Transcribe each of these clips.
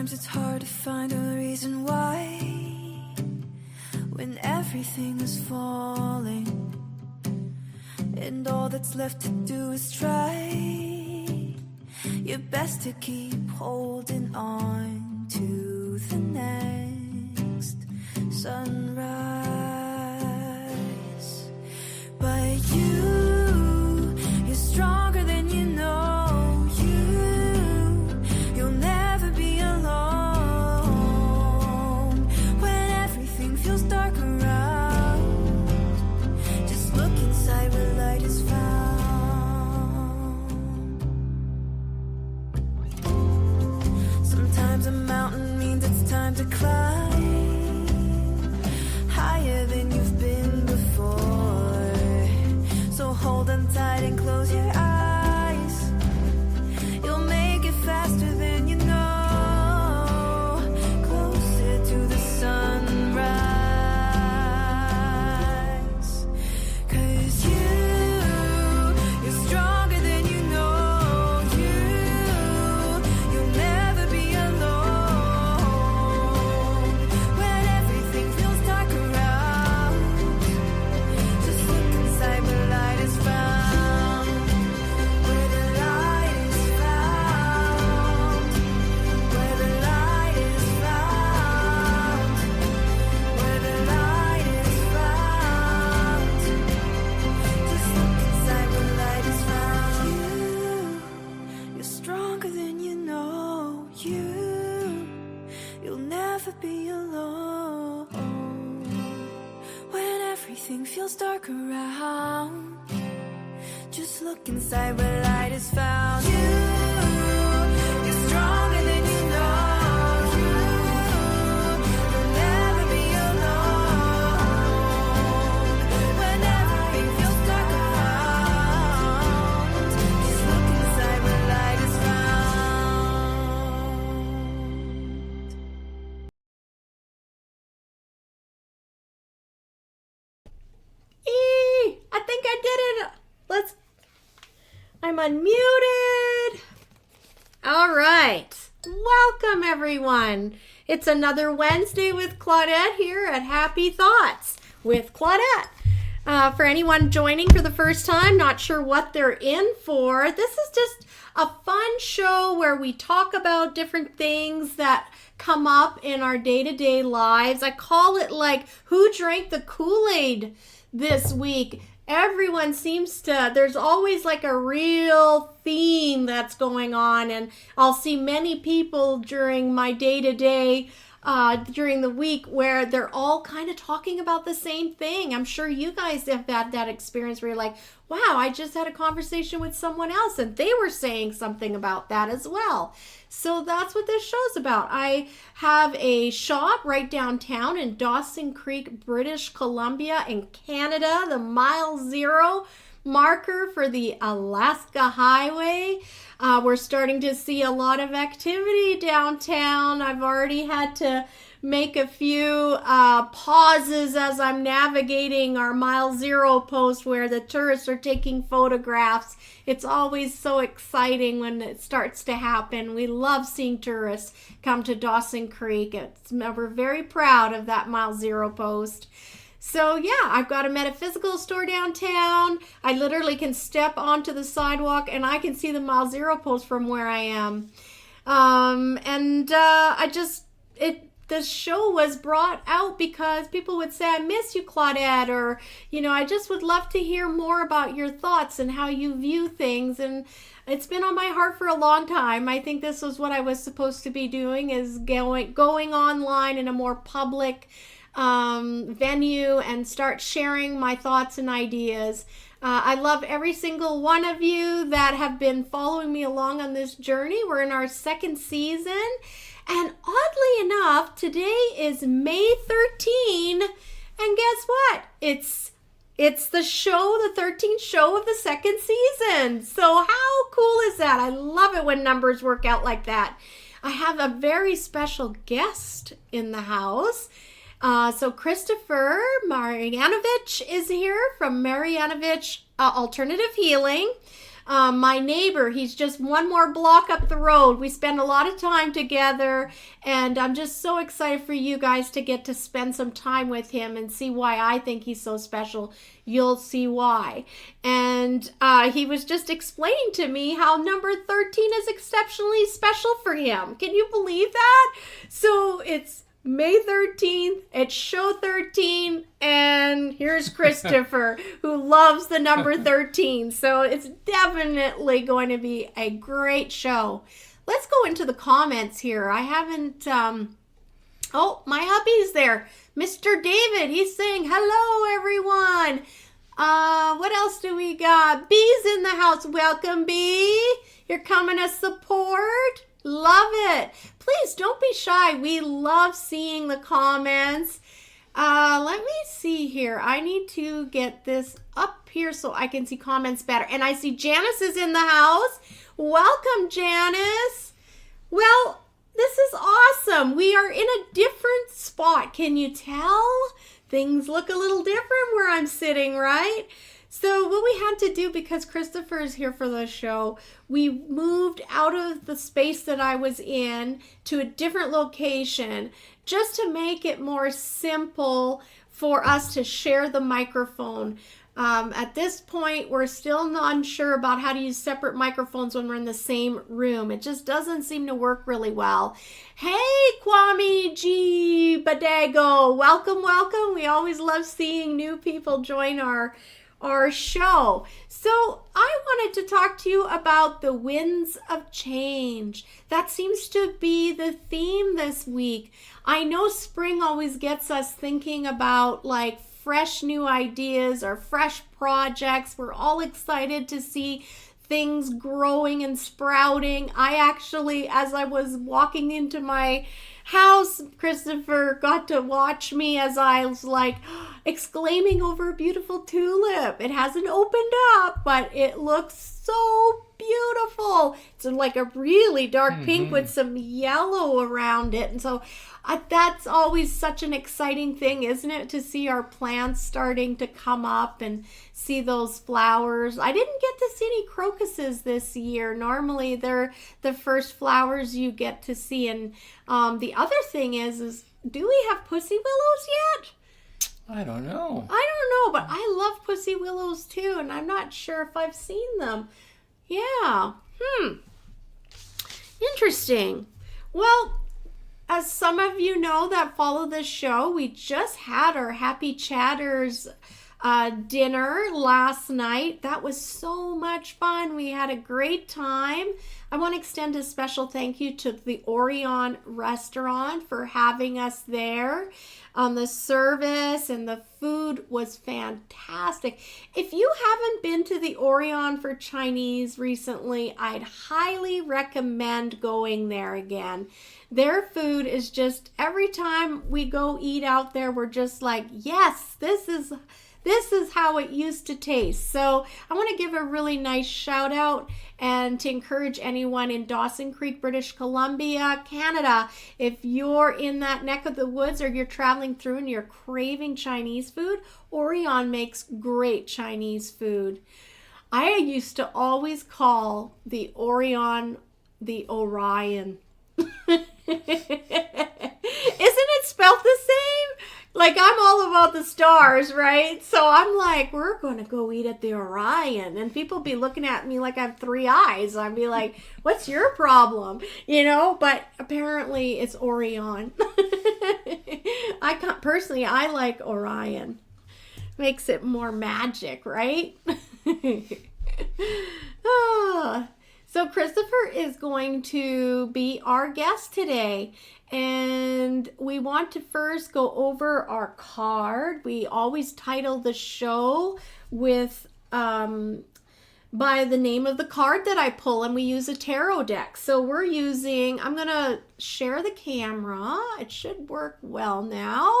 Sometimes it's hard to find a reason why, when everything is falling and all that's left to do is try your best to keep holding on to the next sunrise. But you're stronger than you know. You'll never be alone when everything feels dark around. Just look inside where light is found. Sometimes a mountain means it's time to climb higher than you've been before. So hold on tight and close your eyes. You'll make it faster than you know, closer to the sunrise. 'Cause you're stronger than you know. You'll never be alone when everything feels dark around. Just look inside where light is found. Where the light is found. Where the light is found. Where the light is found. Just look inside where light is found. You're stronger than you know. You'll never be alone when everything feels dark around. Just look inside where light is found. You're stronger than you know. You'll never be alone when everything feels dark around. Just look inside where light is found. I think I did it. I'm unmuted. All right. Welcome, everyone. It's another Wednesday with Claudette here at Happy Thoughts with Claudette. For anyone joining for the first time, not sure what they're in for, this is just a fun show where we talk about different things that come up in our day-to-day lives. I call it like, who drank the Kool-Aid this week? Everyone seems to, there's always like a real theme that's going on, and I'll see many people during my day-to-day during the week where they're all kind of talking about the same thing. I'm sure you guys have had that experience where you're like, wow, I just had a conversation with someone else and they were saying something about that as well. So that's what this show's about. I have a shop right downtown in Dawson Creek, British Columbia in Canada, the mile zero marker for the Alaska Highway. We're starting to see a lot of activity downtown. I've already had to make a few pauses as I'm navigating our mile zero post where the tourists are taking photographs. It's always so exciting when it starts to happen. We love seeing tourists come to Dawson Creek. We're very proud of that mile zero post. So yeah, I've got a metaphysical store downtown. I literally can step onto the sidewalk and I can see the mile zero post from where I am. This show was brought out because people would say, I miss you, Claudette, or, I just would love to hear more about your thoughts and how you view things. And it's been on my heart for a long time. I think this was what I was supposed to be doing, is going online in a more public venue and start sharing my thoughts and ideas. I love every single one of you that have been following me along on this journey. We're in our second season. And oddly enough, today is May 13, and guess what? It's the show, the 13th show of the second season. So how cool is that? I love it when numbers work out like that. I have a very special guest in the house. So Kristofer Marjanovic is here from Marjanovic Alternative Healing. my neighbor. He's just one more block up the road. We spend a lot of time together, and I'm just so excited for you guys to get to spend some time with him and see why I think he's so special. You'll see why. And he was just explaining to me how number 13 is exceptionally special for him. Can you believe that? So it's May 13th, it's show 13, and here's Kristofer, who loves the number 13. So it's definitely going to be a great show. Let's go into the comments here. I haven't, oh, my hubby's there. Mr. David, he's saying, hello, everyone. What else do we got? Bee's in the house. Welcome, Bee. You're coming to support. Love it. Please don't be shy. We love seeing the comments. Let me see here. I need to get this up here so I can see comments better. And I see Janice is in the house. Welcome, Janice. Well, this is awesome. We are in a different spot. Can you tell? Things look a little different where I'm sitting, right? So what we had to do, because Kristofer is here for the show, we moved out of the space that I was in to a different location just to make it more simple for us to share the microphone. At this point, we're still not unsure about how to use separate microphones when we're in the same room. It just doesn't seem to work really well. Hey, Kwame G. Badago. Welcome, welcome. We always love seeing new people join our show. So I wanted to talk to you about the winds of change. That seems to be the theme this week. I know spring always gets us thinking about like fresh new ideas or fresh projects. We're all excited to see things growing and sprouting. I actually, as I was walking into my house, Kristofer got to watch me as I was like exclaiming over a beautiful tulip. It hasn't opened up, but it looks so beautiful. It's like a really dark pink with some yellow around it. And so that's always such an exciting thing, isn't it? To see our plants starting to come up and see those flowers. I didn't get to see any crocuses this year. Normally they're the first flowers you get to see. And the other thing is do we have pussy willows yet? I don't know. I don't know, but I love pussy willows too, and I'm not sure if I've seen them. Yeah. Interesting. Well, as some of you know that follow this show, we just had our Happy Chatters dinner last night. That was so much fun. We had a great time. I want to extend a special thank you to the Orion restaurant for having us there. The service and the food was fantastic. If you haven't been to the Orion for Chinese recently, I'd highly recommend going there again. Their food is just, every time we go eat out there, we're just like, yes, this is how it used to taste. So I want to give a really nice shout out and to encourage anyone in Dawson Creek, British Columbia, Canada, if you're in that neck of the woods or you're traveling through and you're craving Chinese food, Orion makes great Chinese food. I used to always call the Orion the Orion. Isn't it spelled the same? Like, I'm all about the stars, right? So I'm like, we're going to go eat at the Orion. And people be looking at me like I have three eyes. I'd be like, what's your problem? You know, but apparently it's Orion. Personally, I like Orion. Makes it more magic, right? So Kristofer is going to be our guest today, and we want to first go over our card. We always title the show with by the name of the card that I pull, and we use a tarot deck. So we're using, I'm going to share the camera. It should work well now.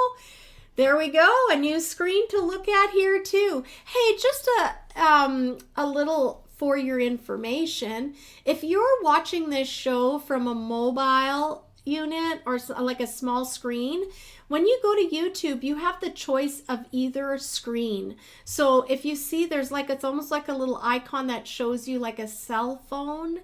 There we go, a new screen to look at here too. Hey, just a little for your information, if you're watching this show from a mobile unit or like a small screen. When you go to YouTube, you have the choice of either screen. So if you see there's like, it's almost like a little icon that shows you like a cell phone,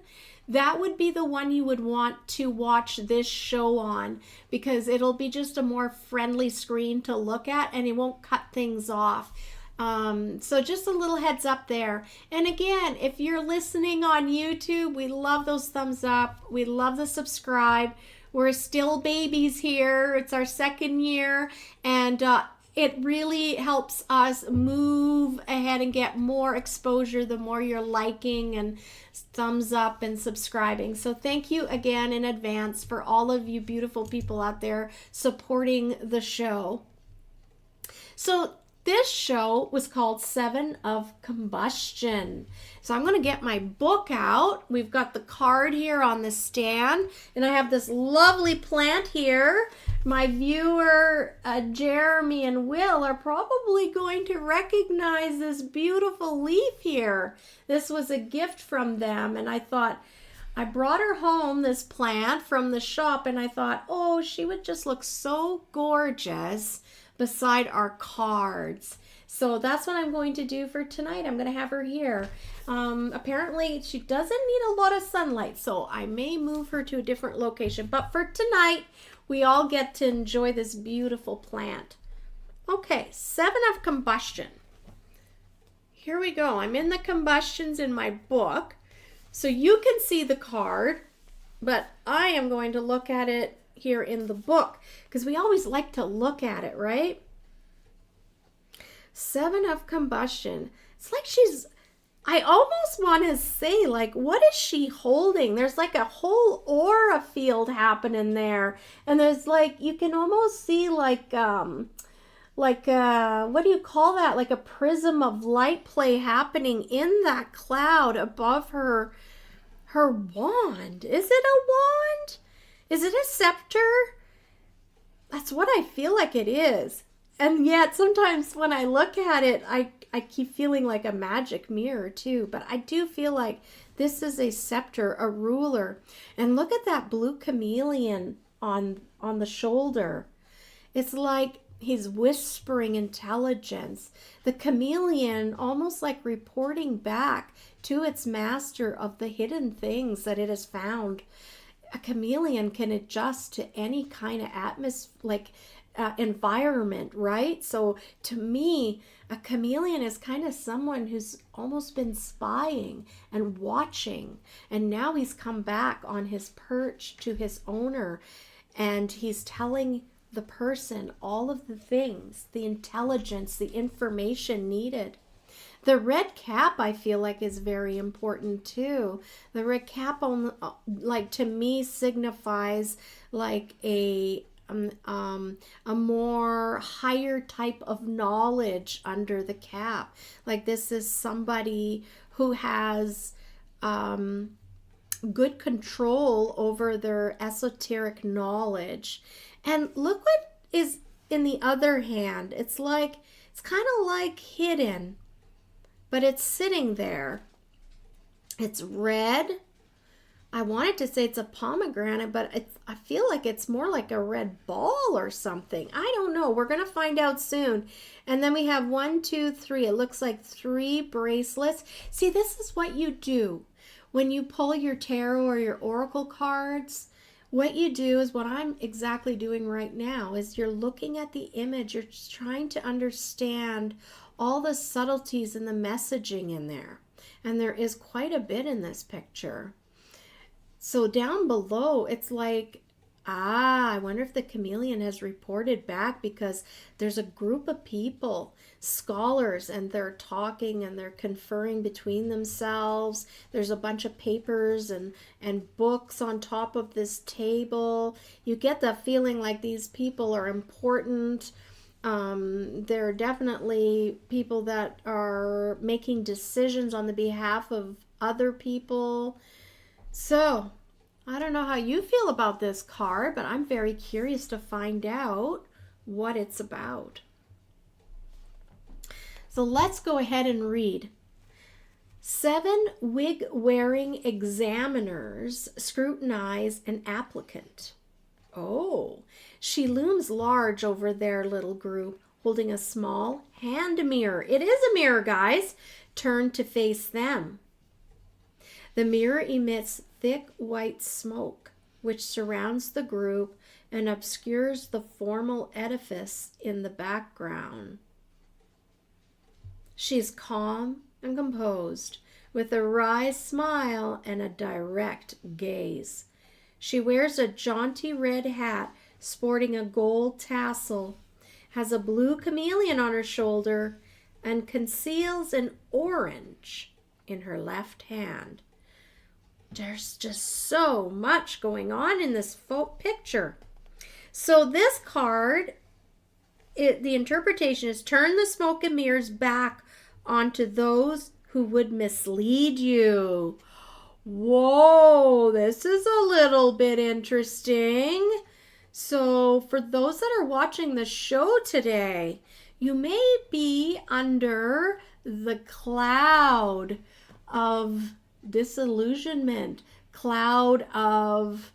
that would be the one you would want to watch this show on, because it'll be just a more friendly screen to look at and it won't cut things off. So just a little heads up there. And again, if you're listening on YouTube, we love those thumbs up. We love the subscribe. We're still babies here. It's our 2nd year, and it really helps us move ahead and get more exposure the more you're liking and thumbs up and subscribing. So thank you again in advance for all of you beautiful people out there supporting the show. So this show was called 7 of Combustion. So I'm going to get my book out. We've got the card here on the stand, and I have this lovely plant here. My viewer, Jeremy and Will, are probably going to recognize this beautiful leaf here. This was a gift from them, and I thought, I brought her home this plant from the shop, and I thought, oh, she would just look so gorgeous beside our cards. So that's what I'm going to do for tonight. I'm going to have her here. Apparently she doesn't need a lot of sunlight, so I may move her to a different location. But for tonight, we all get to enjoy this beautiful plant. Okay, 7 of Combustion. Here we go. I'm in the combustions in my book. So you can see the card, but I am going to look at it here in the book, because we always like to look at it, right? 7 of Combustion. It's like I almost want to say, like, what is she holding? There's like a whole aura field happening there, and there's like, you can almost see like what do you call that? Like a prism of light play happening in that cloud above her wand. Is it a wand? Is it a scepter? That's what I feel like it is. And yet sometimes when I look at it, I keep feeling like a magic mirror too. But I do feel like this is a scepter, a ruler. And look at that blue chameleon on the shoulder. It's like he's whispering intelligence. The chameleon almost like reporting back to its master of the hidden things that it has found. A chameleon can adjust to any kind of atmosphere, environment, right? So to me, a chameleon is kind of someone who's almost been spying and watching, and now he's come back on his perch to his owner, and he's telling the person all of the things, the intelligence, the information needed. The red cap, I feel like, is very important too. The red cap, to me, signifies like a more higher type of knowledge under the cap. Like this is somebody who has good control over their esoteric knowledge. And look what is in the other hand. It's kind of like hidden, but it's sitting there. It's red. I wanted to say it's a pomegranate, but I feel like it's more like a red ball or something. I don't know. We're going to find out soon. And then we have 1, 2, 3. It looks like 3 bracelets. See, this is what you do when you pull your tarot or your oracle cards. What you do is what I'm exactly doing right now is you're looking at the image. You're just trying to understand all the subtleties and the messaging in there. And there is quite a bit in this picture. So down below, it's like, I wonder if the chameleon has reported back, because there's a group of people, scholars, and they're talking and they're conferring between themselves. There's a bunch of papers and books on top of this table. You get the feeling like these people are important. They're definitely people that are making decisions on the behalf of other people. So, I don't know how you feel about this card, but I'm very curious to find out what it's about. So let's go ahead and read. 7 wig-wearing examiners scrutinize an applicant. Oh, she looms large over their little group, holding a small hand mirror. It is a mirror, guys. Turn to face them. The mirror emits thick white smoke, which surrounds the group and obscures the formal edifice in the background. She's calm and composed, with a wry smile and a direct gaze. She wears a jaunty red hat sporting a gold tassel, has a blue chameleon on her shoulder, and conceals an orange in her left hand. There's just so much going on in this picture. So this card, the interpretation is turn the smoke and mirrors back onto those who would mislead you. Whoa, this is a little bit interesting. So for those that are watching the show today, you may be under the cloud of disillusionment, cloud of,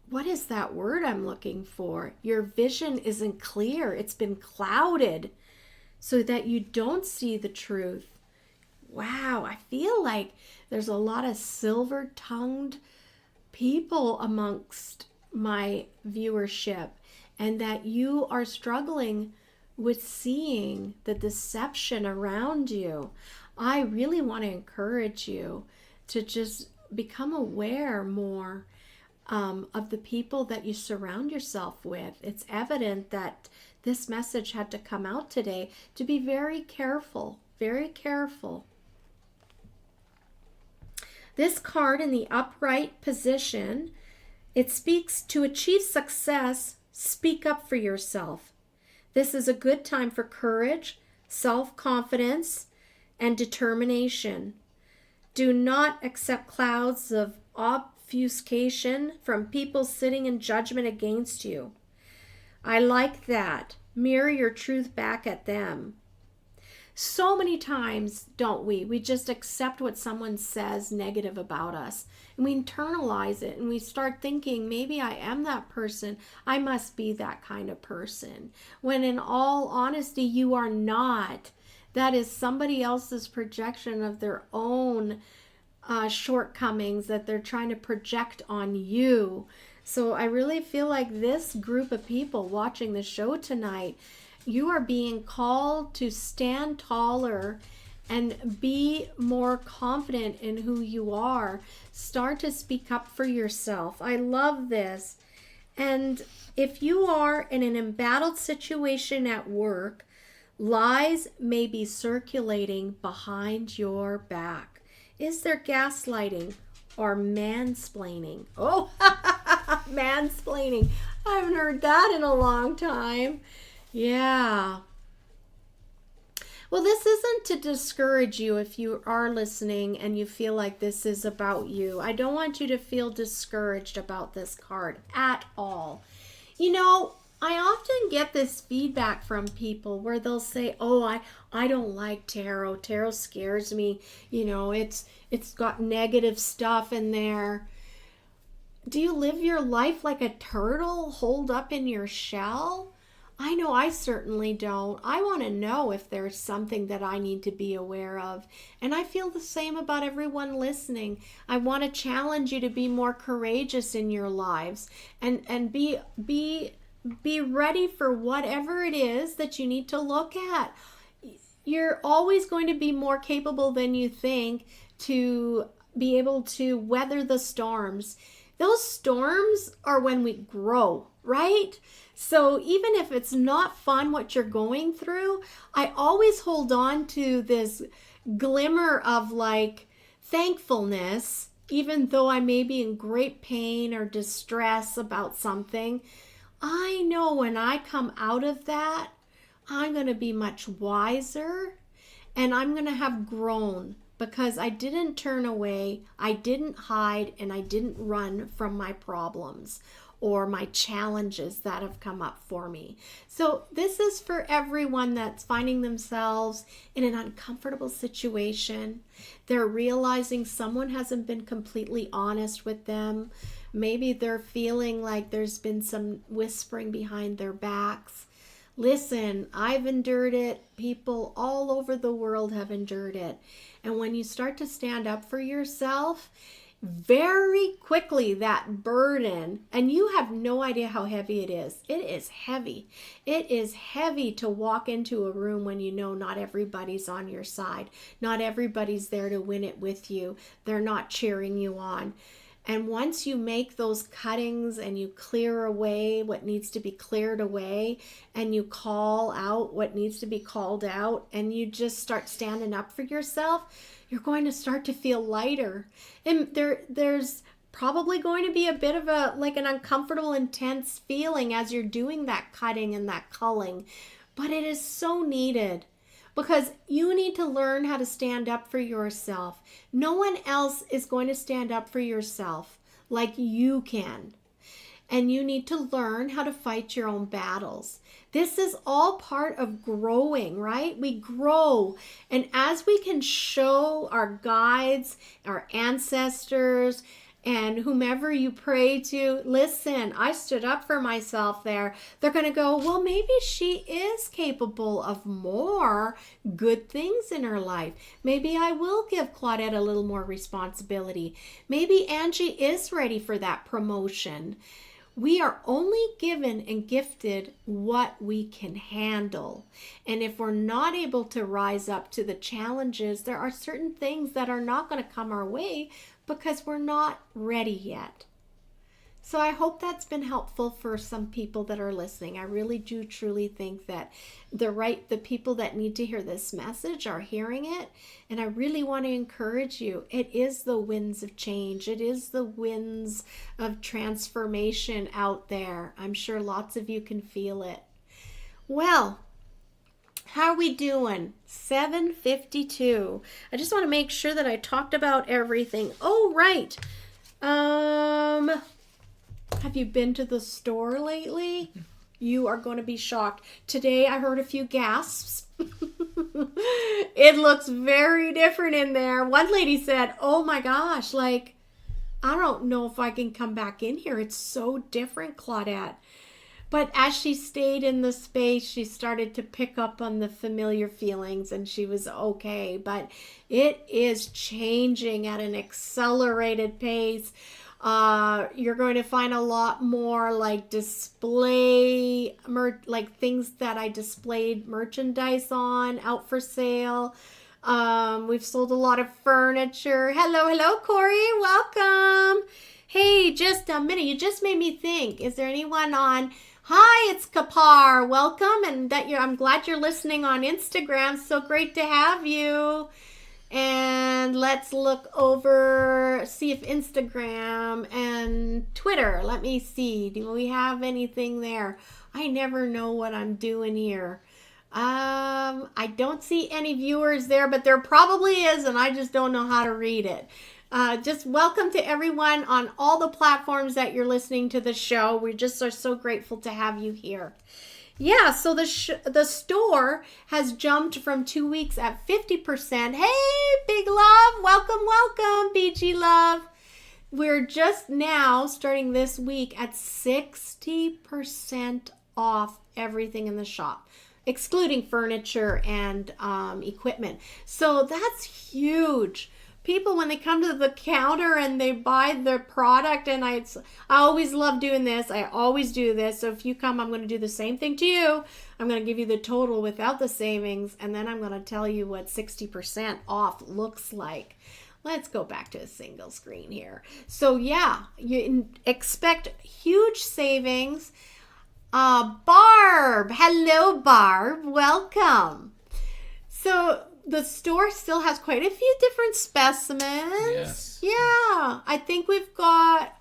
what is that word I'm looking for? Your vision isn't clear. It's been clouded so that you don't see the truth. Wow, I feel like there's a lot of silver-tongued people amongst my viewership, and that you are struggling with seeing the deception around you. I really want to encourage you to just become aware more of the people that you surround yourself with. It's evident that this message had to come out today, to be very careful, very careful. This card in the upright position, it speaks to achieve success, speak up for yourself. This is a good time for courage, self-confidence, and determination. Do not accept clouds of obfuscation from people sitting in judgment against you. I like that. Mirror your truth back at them. So many times, don't we? We just accept what someone says negative about us, and we internalize it, and we start thinking, maybe I am that person. I must be that kind of person. When in all honesty, you are not. That is somebody else's projection of their own shortcomings that they're trying to project on you. So I really feel like this group of people watching the show tonight, you are being called to stand taller and be more confident in who you are. Start to speak up for yourself. I love this. And if you are in an embattled situation at work, lies may be circulating behind your back. Is there gaslighting or mansplaining? Oh, mansplaining. I haven't heard that in a long time. Yeah. Well, this isn't to discourage you if you are listening and you feel like this is about you. I don't want you to feel discouraged about this card at all. You know, I often get this feedback from people where they'll say, oh, I don't like tarot. Tarot scares me. You know, it's got negative stuff in there. Do you live your life like a turtle holed up in your shell? I know I certainly don't. I want to know if there's something that I need to be aware of. And I feel the same about everyone listening. I want to challenge you to be more courageous in your lives and be ready for whatever it is that you need to look at. You're always going to be more capable than you think to be able to weather the storms. Those storms are when we grow, right? So even if it's not fun what you're going through, I always hold on to this glimmer of like thankfulness, even though I may be in great pain or distress about something. I know when I come out of that, I'm going to be much wiser and I'm going to have grown because I didn't turn away, I didn't hide, and I didn't run from my problems. or my challenges that have come up for me. So this is for everyone that's finding themselves in an uncomfortable situation. They're realizing someone hasn't been completely honest with them. Maybe they're feeling like there's been some whispering behind their backs. Listen, I've endured it. People all over the world have endured it. And when you start to stand up for yourself, very quickly that burden, and you have no idea how heavy it is. It is heavy. It is heavy to walk into a room when you know not everybody's on your side. Not everybody's there to win it with you. They're not cheering you on. And once you make those cuttings and you clear away what needs to be cleared away, and you call out what needs to be called out, and you just start standing up for yourself, you're going to start to feel lighter. And there's probably going to be a bit of an uncomfortable, intense feeling as you're doing that cutting and that culling. But it is so needed. Because you need to learn how to stand up for yourself. No one else is going to stand up for yourself like you can. And you need to learn how to fight your own battles. This is all part of growing, right? We grow. And as we can show our guides, our ancestors, and whomever you pray to, listen, I stood up for myself there. They're going to go, well, maybe she is capable of more good things in her life. Maybe I will give Claudette a little more responsibility. Maybe Angie is ready for that promotion. We are only given and gifted what we can handle. And if we're not able to rise up to the challenges, there are certain things that are not going to come our way because we're not ready yet. So I hope that's been helpful for some people that are listening. I really do truly think that the people that need to hear this message are hearing it. And I really want to encourage you. It is the winds of change. It is the winds of transformation out there. I'm sure lots of you can feel it. Well, how are we doing? 7:52. I just want to make sure that I talked about everything. Oh, right. Have you been to the store lately? You are going to be shocked. Today I heard a few gasps. It looks very different in there. One lady said, oh my gosh, I don't know if I can come back in here. It's so different, Claudette. But as she stayed in the space, she started to pick up on the familiar feelings and she was okay. But it is changing at an accelerated pace. You're going to find a lot more display, things that I displayed merchandise on, out for sale. We've sold a lot of furniture. Hello, Corey. Welcome. Hey, just a minute. You just made me think. Is there anyone on? Hi, it's Kapar. Welcome, and I'm glad you're listening on Instagram. So great to have you. And let's look over, see if Instagram and Twitter. Let me see. Do we have anything there? I never know what I'm doing here. I don't see any viewers there, but there probably is, and I just don't know how to read it. Just welcome to everyone on all the platforms that you're listening to the show. We just are so grateful to have you here. Yeah, so the store has jumped from 2 weeks at 50%. Hey, Big Love, welcome, BG Love. We're just now starting this week at 60% off everything in the shop, excluding furniture and equipment. So that's huge. People, when they come to the counter and they buy the product, and I always love doing this. I always do this. So if you come, I'm going to do the same thing to you. I'm going to give you the total without the savings, and then I'm going to tell you what 60% off looks like. Let's go back to a single screen here. So yeah, you expect huge savings. Barb, hello Barb, welcome. So the store still has quite a few different specimens. Yes. Yeah, I think we've got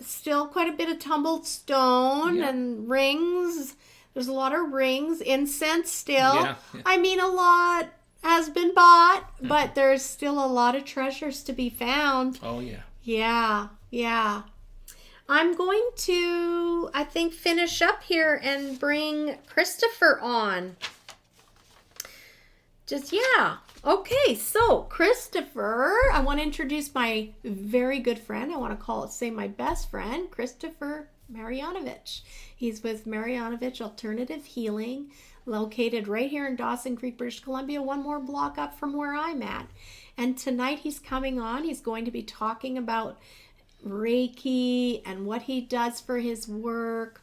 still quite a bit of tumbled stone and rings. There's a lot of rings, incense still. Yeah. I mean, a lot has been bought, but there's still a lot of treasures to be found. Oh, yeah. Yeah. I'm going to, I think, finish up here and bring Kristofer on. Yeah. Okay, so Kristofer, I want to introduce my very good friend. I want to say my best friend, Kristofer Marjanovic. He's with Marjanovic Alternative Healing, located right here in Dawson Creek, British Columbia, one more block up from where I'm at. And tonight he's coming on. He's going to be talking about Reiki and what he does for his work.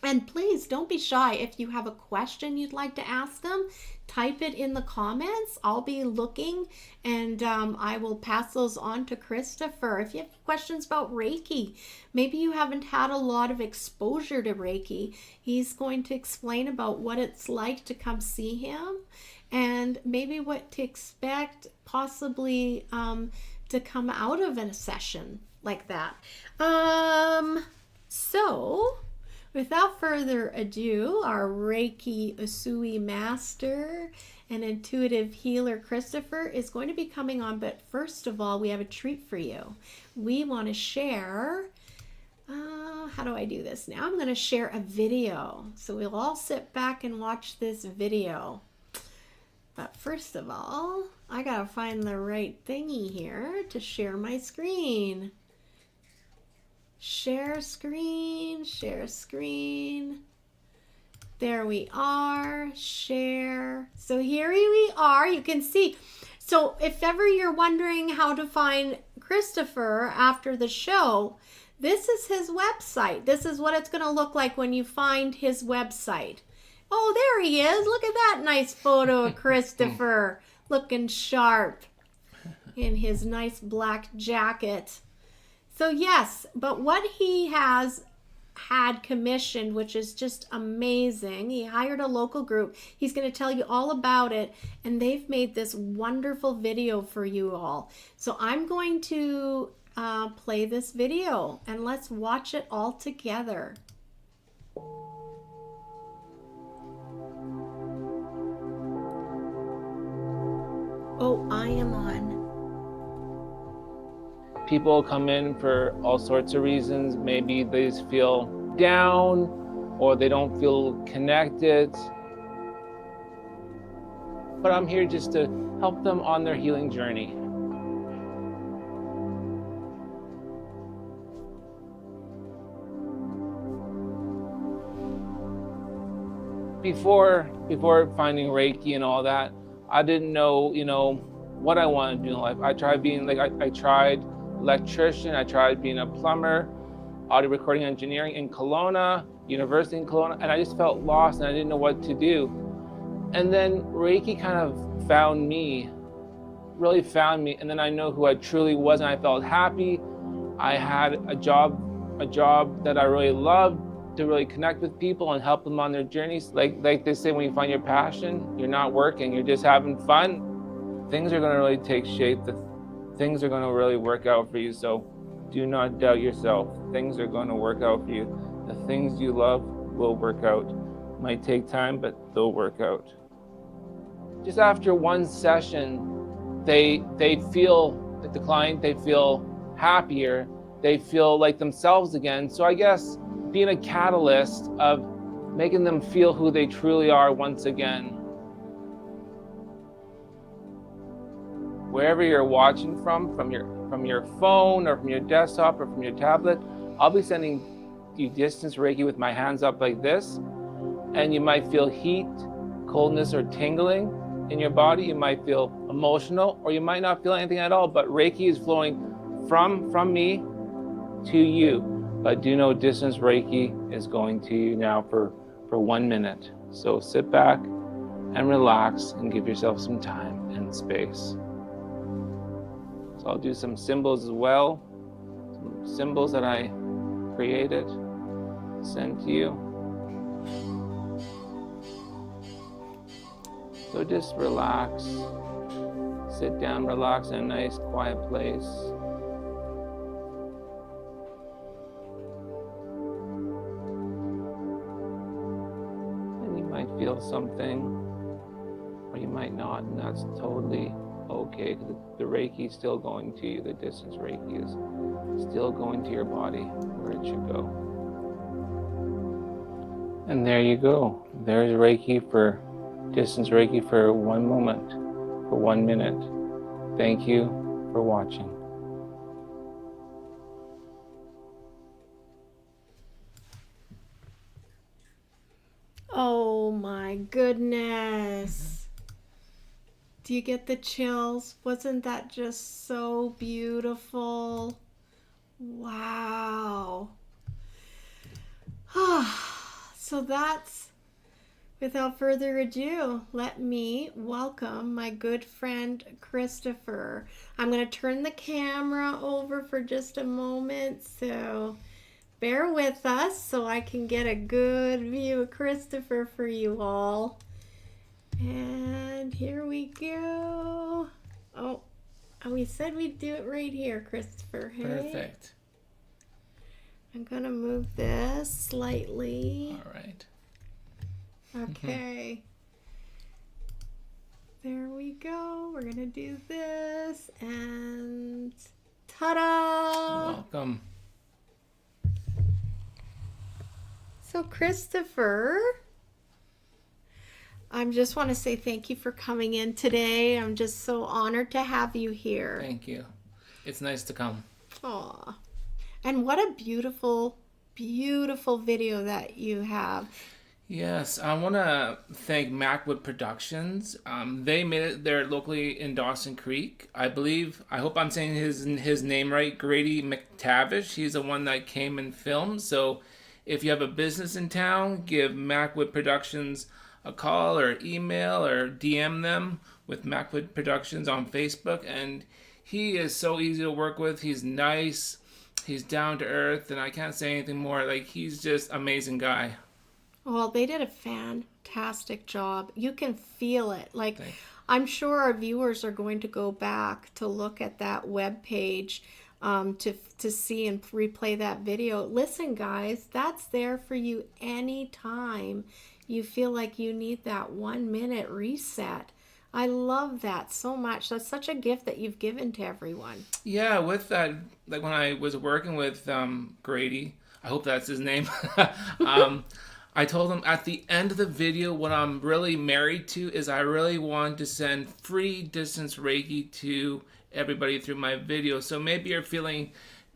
And please don't be shy. If you have a question you'd like to ask him, type it in the comments. I'll be looking, and I will pass those on to Kristofer. If you have questions about Reiki, maybe you haven't had a lot of exposure to Reiki, he's going to explain about what it's like to come see him and maybe what to expect possibly to come out of a session like that. So without further ado, our Reiki Usui master and intuitive healer Kristofer is going to be coming on. But first of all, we have a treat for you. We want to share, how do I do this now? I'm going to share a video. So we'll all sit back and watch this video. But first of all, I got to find the right thingy here to share my screen. Share screen, share screen. There we are, share. So here we are, you can see. So if ever you're wondering how to find Kristofer after the show, this is his website. This is what it's going to look like when you find his website. Oh, there he is. Look at that nice photo of Kristofer looking sharp in his nice black jacket. So yes, but what he has had commissioned, which is just amazing, he hired a local group. He's going to tell you all about it, and they've made this wonderful video for you all. So I'm going to play this video, and let's watch it all together. Oh, I am on. People come in for all sorts of reasons. Maybe they just feel down or they don't feel connected. But I'm here just to help them on their healing journey. Before finding Reiki and all that, I didn't know, what I wanted to do in life. I tried being I tried electrician, I tried being a plumber, audio recording engineering in Kelowna, university in Kelowna, and I just felt lost and I didn't know what to do. And then Reiki kind of really found me, and then I know who I truly was, and I felt happy. I had a job that I really loved, to really connect with people and help them on their journeys. Like they say, when you find your passion, you're not working, you're just having fun. Things are gonna really take shape. Things are gonna really work out for you, so do not doubt yourself. Things are gonna work out for you. The things you love will work out. Might take time, but they'll work out. Just after one session, they feel, like the client, they feel happier, they feel like themselves again. So I guess being a catalyst of making them feel who they truly are once again. Wherever you're watching from your phone or from your desktop or from your tablet, I'll be sending you distance Reiki with my hands up like this, and you might feel heat, coldness, or tingling in your body. You might feel emotional, or you might not feel anything at all, but Reiki is flowing from me to you. But do know distance Reiki is going to you now for 1 minute. So sit back and relax and give yourself some time and space. So I'll do some symbols as well. Some symbols that I created, sent to you. So just relax. Sit down, relax in a nice quiet place. Feel something, or you might not, and that's totally okay, because the Reiki is still going to you. The distance Reiki is still going to your body where it should go. And there you go. There's Reiki for distance Reiki for 1 moment, for 1 minute. Thank you for watching. Oh my goodness. Do you get the chills? Wasn't that just so beautiful? Wow. So that's, without further ado, let me welcome my good friend Kristofer. I'm going to turn the camera over for just a moment, so bear with us so I can get a good view of Kristofer for you all. And here we go. Oh, we said we'd do it right here, Kristofer. Hey? Perfect. I'm going to move this slightly. All right. Okay. There we go. We're going to do this and ta-da! Welcome. So Kristofer, I just want to say thank you for coming in today. I'm just so honored to have you here. Thank you. It's nice to come. Aw. And what a beautiful, beautiful video that you have. Yes, I want to thank Macwood Productions. They made it there locally in Dawson Creek. I hope I'm saying his name right, Grady McTavish. He's the one that came and filmed. So if you have a business in town, give Macwood Productions a call or email or DM them with Macwood Productions on Facebook. And he is so easy to work with. He's nice. He's down to earth. And I can't say anything more. Like, he's just an amazing guy. Well, they did a fantastic job. You can feel it. Like, I'm sure our viewers are going to go back to look at that web page to see and replay that video. Listen, guys, that's there for you anytime you feel like you need that 1 minute reset. I love that so much. That's such a gift that you've given to everyone. Yeah, with that, like when I was working with Grady, I hope that's his name. I told him at the end of the video, what I'm really married to is I really want to send free distance Reiki to everybody through my video. So maybe you're feeling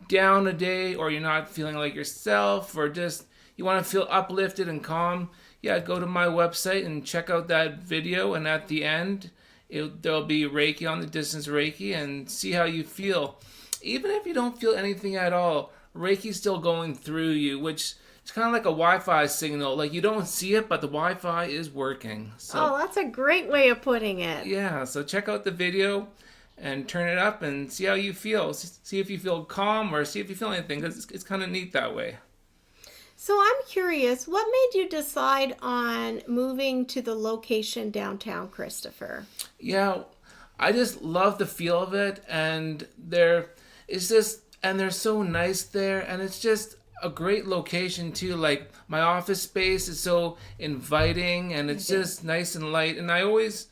down a day, or you're not feeling like yourself, or just you want to feel uplifted and calm. Yeah, go to my website and check out that video. And at the end, there'll be Reiki on the distance Reiki, and see how you feel. Even if you don't feel anything at all, Reiki's still going through you, which it's kind of like a Wi-Fi signal. Like, you don't see it, but the Wi-Fi is working. So, that's a great way of putting it. Yeah, so check out the video and turn it up and see how you feel. See if you feel calm, or see if you feel anything, because it's kind of neat that way. So I'm curious, what made you decide on moving to the location downtown, Kristofer? Yeah, I just love the feel of it, and they're so nice there, and it's just a great location too. Like, my office space is so inviting, and it's just nice and light. And I always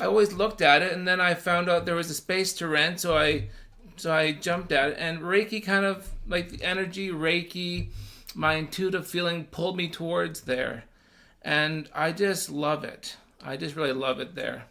looked at it, and then I found out there was a space to rent, so I jumped at it. And Reiki, kind of like the energy, Reiki, my intuitive feeling pulled me towards there, and I just love it. I just really love it there.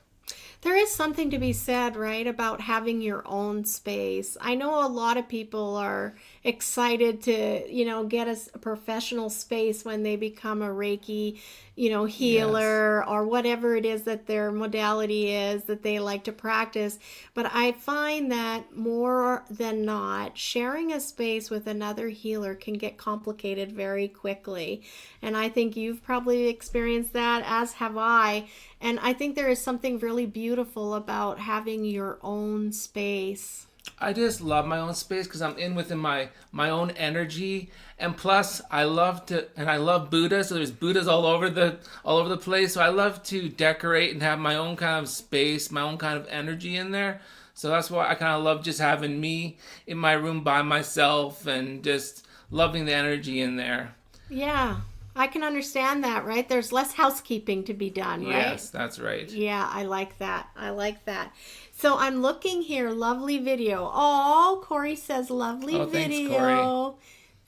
There is something to be said, right, about having your own space. I know a lot of people are excited to, get a professional space when they become a Reiki, healer, or whatever it is that their modality is that they like to practice. But I find that more than not, sharing a space with another healer can get complicated very quickly. And I think you've probably experienced that, as have I. And I think there is something really beautiful about having your own space. I just love my own space because I'm within my own energy, and plus I love Buddha, so there's Buddhas all over the place. So I love to decorate and have my own kind of space, my own kind of energy in there. So that's why I kind of love just having me in my room by myself and just loving the energy in there. Yeah. I can understand that, right? There's less housekeeping to be done, right? Yes, that's right. Yeah, I like that. I like that. So I'm looking here, lovely video. Oh, Corey says lovely video.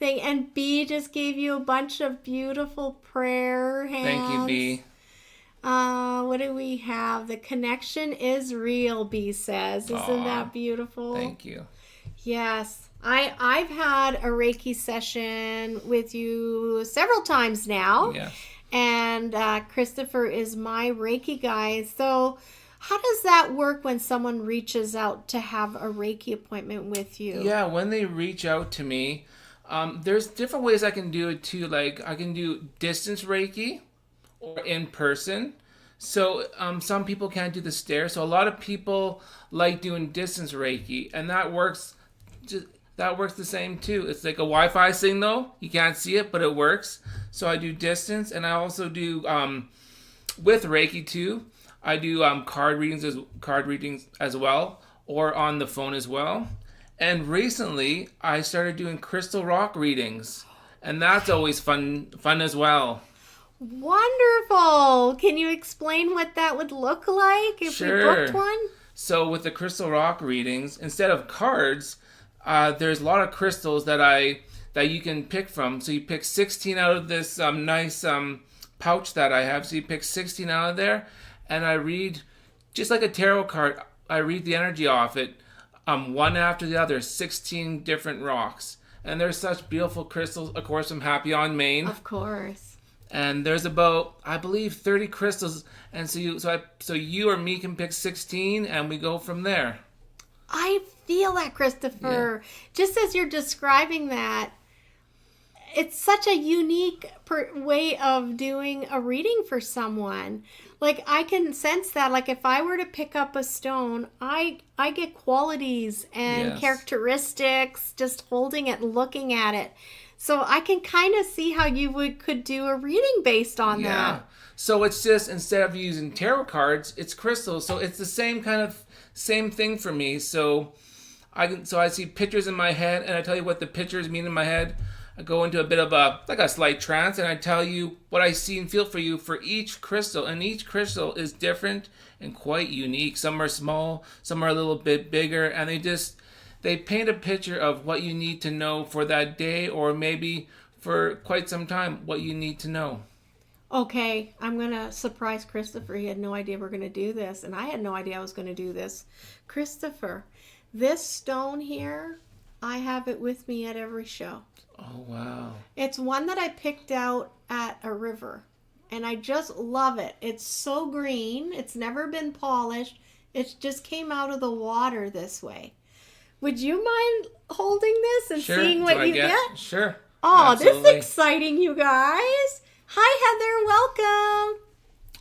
Thanks, Corey. And B just gave you a bunch of beautiful prayer hands. Thank you, B. What do we have? The connection is real, B says. Isn't that beautiful? Thank you. Yes. I've had a Reiki session with you several times now. Yes. And Kristofer is my Reiki guy. So how does that work when someone reaches out to have a Reiki appointment with you? Yeah, when they reach out to me, there's different ways I can do it too. Like I can do distance Reiki or in person. So some people can't do the stairs. So a lot of people like doing distance Reiki, and that works the same too. It's like a Wi-Fi signal. You can't see it, but it works. So I do distance, and I also do with Reiki too. I do card readings as well, or on the phone as well. And recently, I started doing crystal rock readings, and that's always fun as well. Wonderful. Can you explain what that would look like if we booked one? So with the crystal rock readings, instead of cards, there's a lot of crystals that you can pick from. So you pick 16 out of this nice pouch that I have. So you pick 16 out of there, and I read, just like a tarot card, I read the energy off it, one after the other, 16 different rocks. And there's such beautiful crystals, of course, from Happy on Maine. Of course. And there's about, I believe, 30 crystals. And so you or me can pick 16, and we go from there. I feel that, Kristofer. Yeah. Just as you're describing that, it's such a unique way of doing a reading for someone. Like, I can sense that. Like, if I were to pick up a stone, I get qualities and characteristics just holding it and looking at it. So I can kind of see how you could do a reading based on that. So it's just, instead of using tarot cards, it's crystals. So it's the same thing for me. So I see pictures in my head, and I tell you what the pictures mean in my head. I go into a bit of a slight trance, and I tell you what I see and feel for you for each crystal. And each crystal is different and quite unique. Some are small, some are a little bit bigger, and they paint a picture of what you need to know for that day, or maybe for quite some time, what you need to know. Okay, I'm going to surprise Kristofer. He had no idea we're going to do this, and I had no idea I was going to do this. Kristofer, this stone here, I have it with me at every show. Oh, wow. It's one that I picked out at a river, and I just love it. It's so green. It's never been polished. It just came out of the water this way. Would you mind holding this and seeing what you get? Sure. Oh, absolutely. This is exciting, you guys. Hi, Heather. Welcome.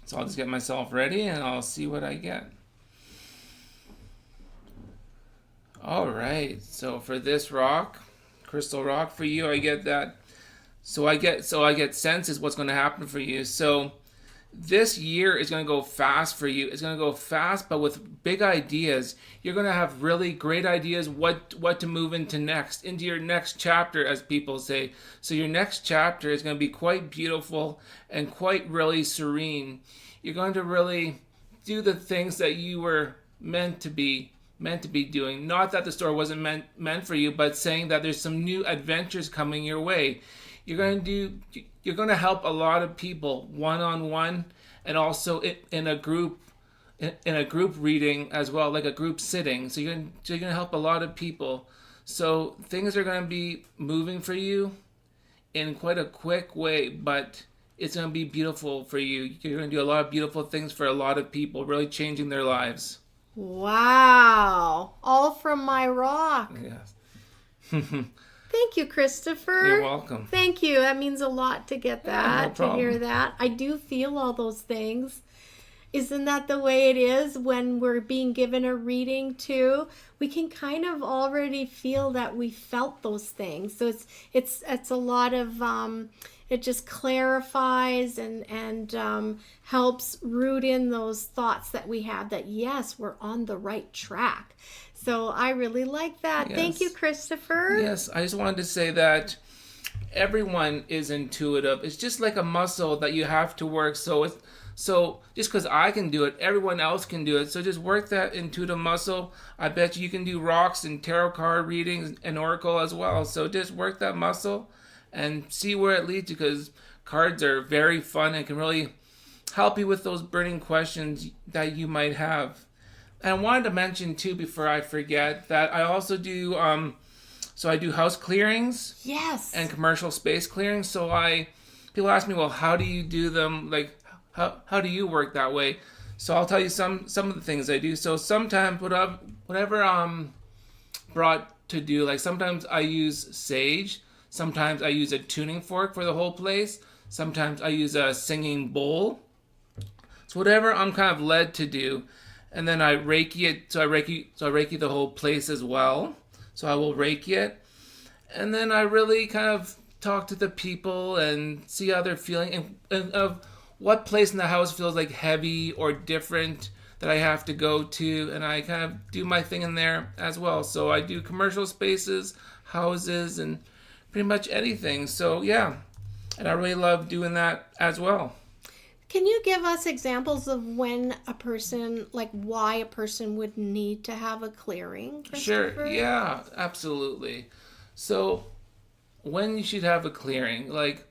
So I'll just get myself ready, and I'll see what I get. All right. So for this rock, crystal rock, for you, I get that. So I get sense is what's going to happen for you. So this year is going to go fast for you. It's going to go fast, but with big ideas. You're going to have really great ideas what to move into your next chapter, as people say. So your next chapter is going to be quite beautiful and quite really serene. You're going to really do the things that you were meant to be doing. Not that the store wasn't meant for you, but saying that there's some new adventures coming your way. You're going to help a lot of people one-on-one, and also in a group reading as well, like a group sitting. So you're going to help a lot of people. So things are going to be moving for you in quite a quick way, but it's going to be beautiful for you. You're going to do a lot of beautiful things for a lot of people, really changing their lives. Wow. All from my rock. Yes. Thank you, Kristofer. You're welcome. Thank you. That means a lot to get that, no to hear that. I do feel all those things. Isn't that the way it is when we're being given a reading too? We can kind of already feel that we felt those things. So it's a lot of it just clarifies and helps root in those thoughts that we have that yes, we're on the right track. So I really like that. Yes. Thank you, Kristofer. Yes, I just wanted to say that everyone is intuitive. It's just like a muscle that you have to work. So just because I can do it, everyone else can do it. So just work that intuitive muscle. I bet you can do rocks and tarot card readings and oracle as well. So just work that muscle and see where it leads you, because cards are very fun and can really help you with those burning questions that you might have. And I wanted to mention too, before I forget, that I also do so I do house clearings. Yes. And commercial space clearings. So people ask me, well, how do you do them? Like, how do you work that way? So I'll tell you some of the things I do. So sometimes whatever I'm brought to do, like sometimes I use sage. Sometimes I use a tuning fork for the whole place. Sometimes I use a singing bowl. So whatever I'm kind of led to do. And then I Reiki it. So I Reiki the whole place as well. So I will Reiki it. And then I really kind of talk to the people and see how they're feeling, and of what place in the house feels like heavy or different that I have to go to. And I kind of do my thing in there as well. So I do commercial spaces, houses, and pretty much anything. So yeah, and I really love doing that as well. Can you give us examples of when a person, like why a person would need to have a clearing, Kristofer? Sure, yeah, absolutely. So when you should have a clearing, like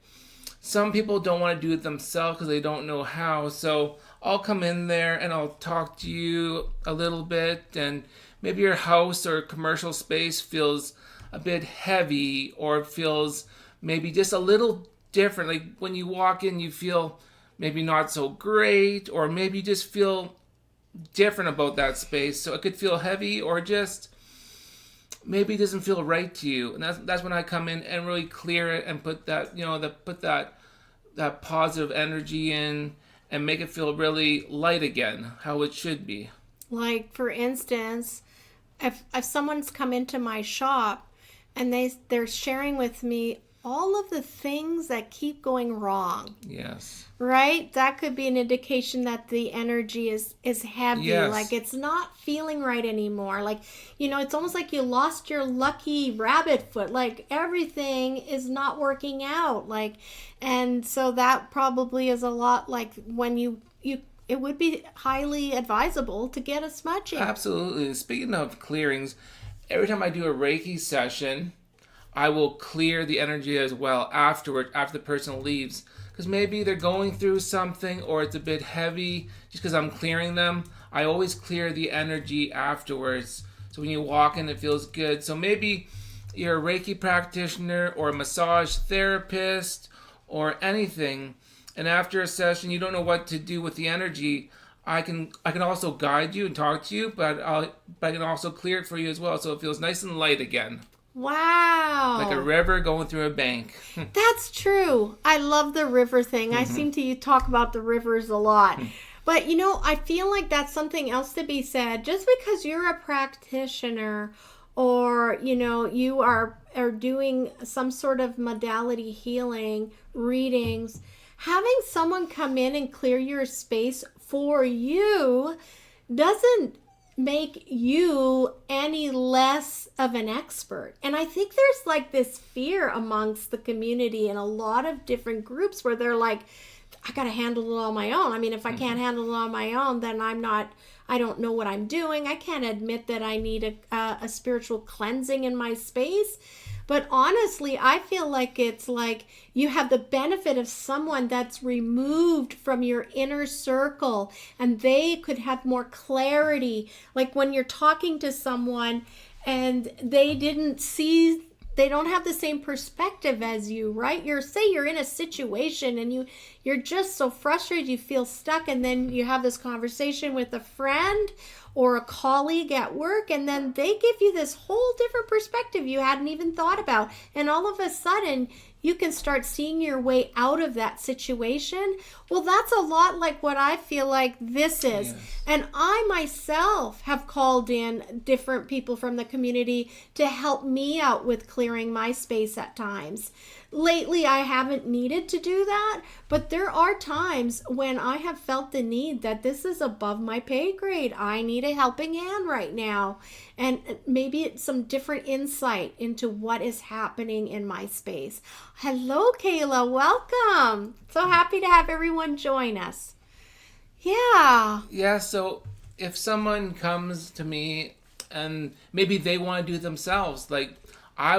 some people don't want to do it themselves because they don't know how. So I'll come in there and I'll talk to you a little bit, and maybe your house or commercial space feels a bit heavy, or feels maybe just a little different. Like when you walk in, you feel maybe not so great, or maybe you just feel different about that space. So it could feel heavy, or just maybe it doesn't feel right to you. And that's when I come in and really clear it and put that, put that positive energy in and make it feel really light again, how it should be. Like, for instance, if someone's come into my shop and they're sharing with me all of the things that keep going wrong. Yes. Right? That could be an indication that the energy is heavy. Yes. Like it's not feeling right anymore. Like, it's almost like you lost your lucky rabbit foot. Like everything is not working out. Like, and so that probably is a lot like when it would be highly advisable to get a smudging. Absolutely. Speaking of clearings, every time I do a Reiki session, I will clear the energy as well afterward, after the person leaves. Because maybe they're going through something, or it's a bit heavy. Just because I'm clearing them, I always clear the energy afterwards. So when you walk in, it feels good. So maybe you're a Reiki practitioner or a massage therapist or anything, and after a session you don't know what to do with the energy, I can also guide you and talk to you, but I can also clear it for you as well, so it feels nice and light again. Wow. Like a river going through a bank. That's true. I love the river thing. I seem to talk about the rivers a lot. But, I feel like that's something else to be said. Just because you're a practitioner, or, you are doing some sort of modality healing, readings, having someone come in and clear your space for you doesn't make you any less of an expert. And I think there's like this fear amongst the community in a lot of different groups where they're like, I gotta handle it on my own. I mean, if I can't handle it on my own, then I don't know what I'm doing. I can't admit that I need a spiritual cleansing in my space. But honestly, I feel like it's like you have the benefit of someone that's removed from your inner circle, and they could have more clarity. Like when you're talking to someone and they don't have the same perspective as you, right? You're in a situation and you're just so frustrated, you feel stuck, and then you have this conversation with a friend or a colleague at work, and then they give you this whole different perspective you hadn't even thought about. And all of a sudden, you can start seeing your way out of that situation. Well, that's a lot like what I feel like this is. Yes. And I myself have called in different people from the community to help me out with clearing my space at times. lately I haven't needed to do that, but there are times when I have felt the need that this is above my pay grade. I need a helping hand right now. And maybe it's some different insight into what is happening in my space. Hello, Kayla. Welcome. So happy to have everyone join us. Yeah. Yeah, so if someone comes to me and maybe they want to do it themselves, like I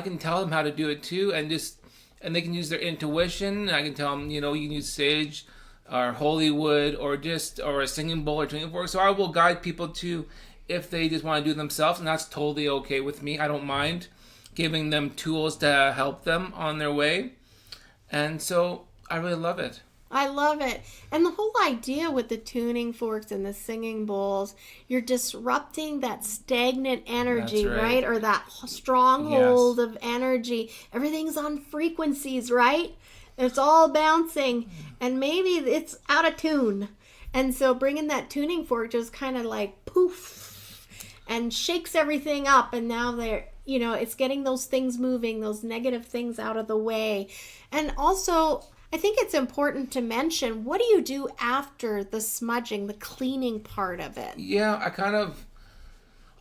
can tell them how to do it too, and they can use their intuition. I can tell them, you can use sage or holy wood or a singing bowl or tuning fork. So I will guide people to, if they just want to do it themselves, and that's totally okay with me. I don't mind giving them tools to help them on their way. And so I really love it. I love it. And the whole idea with the tuning forks and the singing bowls, you're disrupting that stagnant energy, right? Or that stronghold of energy. Everything's on frequencies, right? It's all bouncing, and maybe it's out of tune. And so bringing that tuning fork just kind of like poof and shakes everything up, and now it's getting those things moving, those negative things out of the way. And also, I think it's important to mention, what do you do after the smudging, the cleaning part of it? Yeah,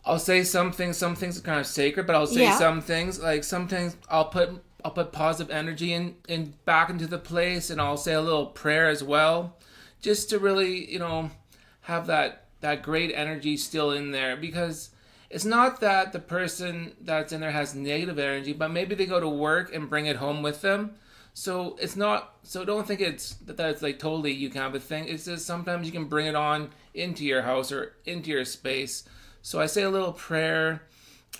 I'll say some things are kind of sacred, but I'll say some things, like sometimes I'll put positive energy in back into the place, and I'll say a little prayer as well, just to really, have that great energy still in there, because it's not that the person that's in there has negative energy, but maybe they go to work and bring it home with them. So it's not, so don't think it's like totally you can have a thing. It's just sometimes you can bring it on into your house or into your space. So I say a little prayer,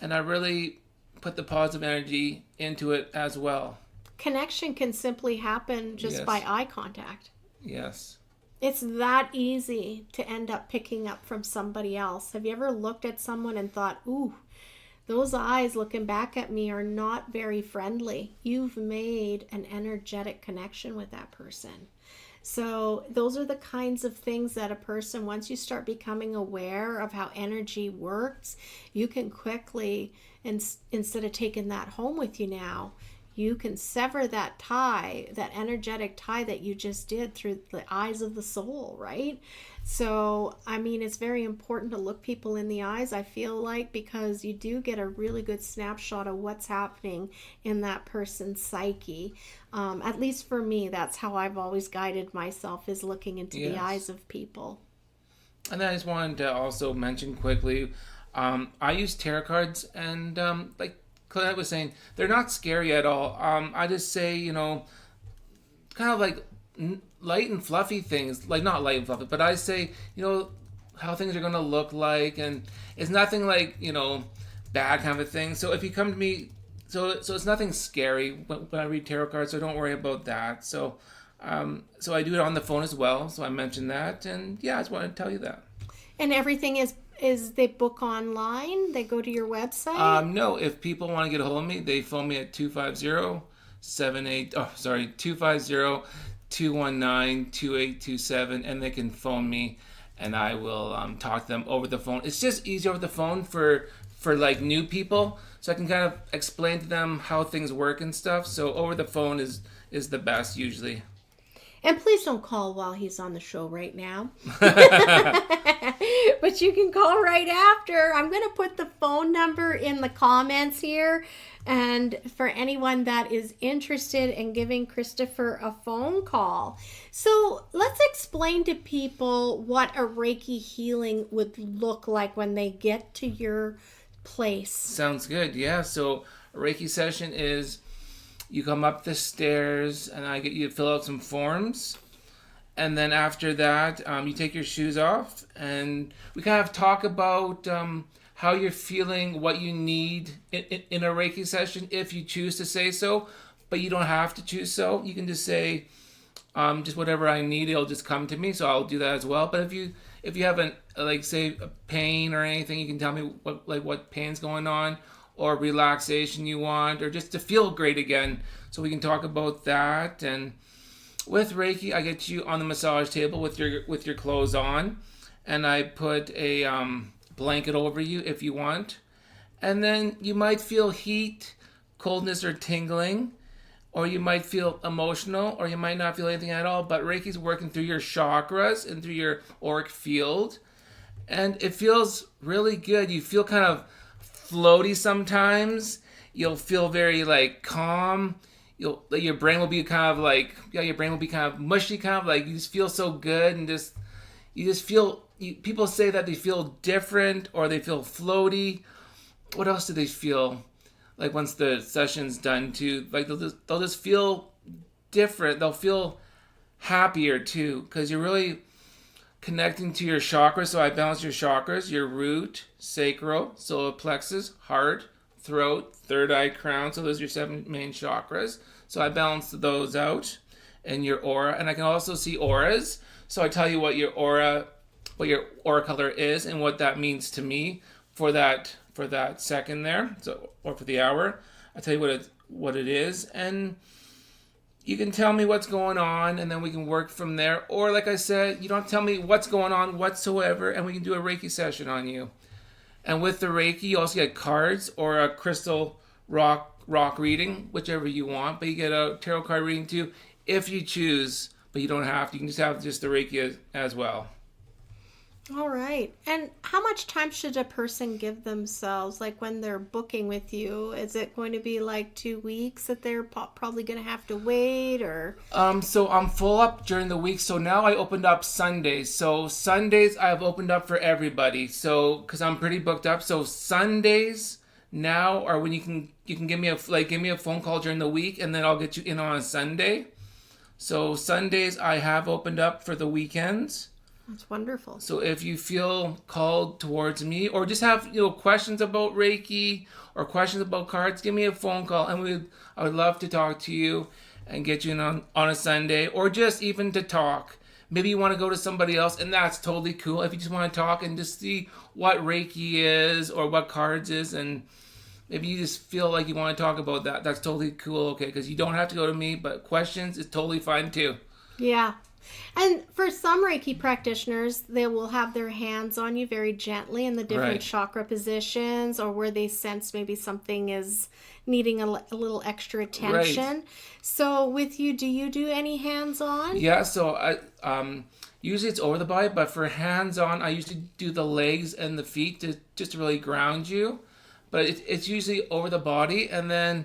and I really put the positive energy into it as well. Connection can simply happen just by eye contact. Yes. It's that easy to end up picking up from somebody else. Have you ever looked at someone and thought, ooh, those eyes looking back at me are not very friendly? You've made an energetic connection with that person. So those are the kinds of things that a person, once you start becoming aware of how energy works, you can quickly, instead of taking that home with you now, you can sever that tie, that energetic tie that you just did through the eyes of the soul, right? So, it's very important to look people in the eyes, I feel like, because you do get a really good snapshot of what's happening in that person's psyche. At least for me, that's how I've always guided myself, is looking into the eyes of people. And I just wanted to also mention quickly, I use tarot cards, and like Claudette was saying, they're not scary at all. I just say, kind of like light and fluffy things, like not light and fluffy, but I say, how things are going to look like, and it's nothing like, bad kind of a thing. So if you come to me, so it's nothing scary when I read tarot cards, so don't worry about that. So I do it on the phone as well, so I mentioned that, and I just wanted to tell you that. And everything is they book online? They go to your website? No, if people want to get a hold of me, they phone me at 250-219-2827, and they can phone me, and I will talk to them over the phone. It's just easier over the phone for like new people, so I can kind of explain to them how things work and stuff. So over the phone is the best usually. And please don't call while he's on the show right now. But you can call right after. I'm going to put the phone number in the comments here. And for anyone that is interested in giving Kristofer a phone call. So let's explain to people what a Reiki healing would look like when they get to your place. Sounds good. Yeah. So a Reiki session is, you come up the stairs, and I get you to fill out some forms. And then after that, you take your shoes off, and we kind of talk about how you're feeling, what you need in a Reiki session, if you choose to say so. But you don't have to choose so. You can just say, just whatever I need, it'll just come to me. So I'll do that as well. But if you have a pain or anything, you can tell me what pain's going on, or relaxation you want, or just to feel great again. So we can talk about that. And with Reiki, I get you on the massage table with your clothes on, and I put a blanket over you if you want. And then you might feel heat, coldness, or tingling. or you might feel emotional, or you might not feel anything at all. But Reiki's working through your chakras and through your auric field, and it feels really good. You feel kind of floaty sometimes. You'll feel very like calm. Your brain will be kind of like, your brain will be kind of mushy, kind of like you just feel so good, and you just feel. People say that they feel different or they feel floaty. What else do they feel? Like once the session's done too, like they'll just feel different. They'll feel happier too, because you're really connecting to your chakras. So I balance your chakras: your root, sacral, solar plexus, heart, throat, third eye, crown. So those are your 7 main chakras. So I balance those out, and your aura. And I can also see auras. So I tell you what your aura color is and what that means to me for that second there, so, or for the hour. I tell you what it is, and you can tell me what's going on, and then we can work from there. Or like I said, you don't tell me what's going on whatsoever, and we can do a Reiki session on you. And with the Reiki, you also get cards or a crystal rock reading, whichever you want. But you get a tarot card reading too, if you choose. But you don't have to. You can just have just the Reiki as well. All right. And how much time should a person give themselves? Like when they're booking with you, is it going to be like 2 weeks that they're probably going to have to wait, or? So I'm full up during the week. So now I opened up Sundays. So Sundays I've opened up for everybody. So because I'm pretty booked up. So Sundays now are when you can give me a phone call during the week, and then I'll get you in on a Sunday. So Sundays I have opened up for the weekends. That's wonderful. So if you feel called towards me, or just have questions about Reiki or questions about cards, give me a phone call, and I would love to talk to you and get you in on a Sunday, or just even to talk. Maybe you want to go to somebody else, and that's totally cool. If you just want to talk and just see what Reiki is or what cards is, and maybe you just feel like you want to talk about that, that's totally cool. Okay, because you don't have to go to me, but questions is totally fine too. Yeah. And for some Reiki practitioners, they will have their hands on you very gently in the different chakra positions, or where they sense maybe something is needing a little extra attention. Right. So with you, do you do any hands-on? Yeah, so I usually it's over the body, but for hands-on, I usually do the legs and the feet just to really ground you. But it's usually over the body, and then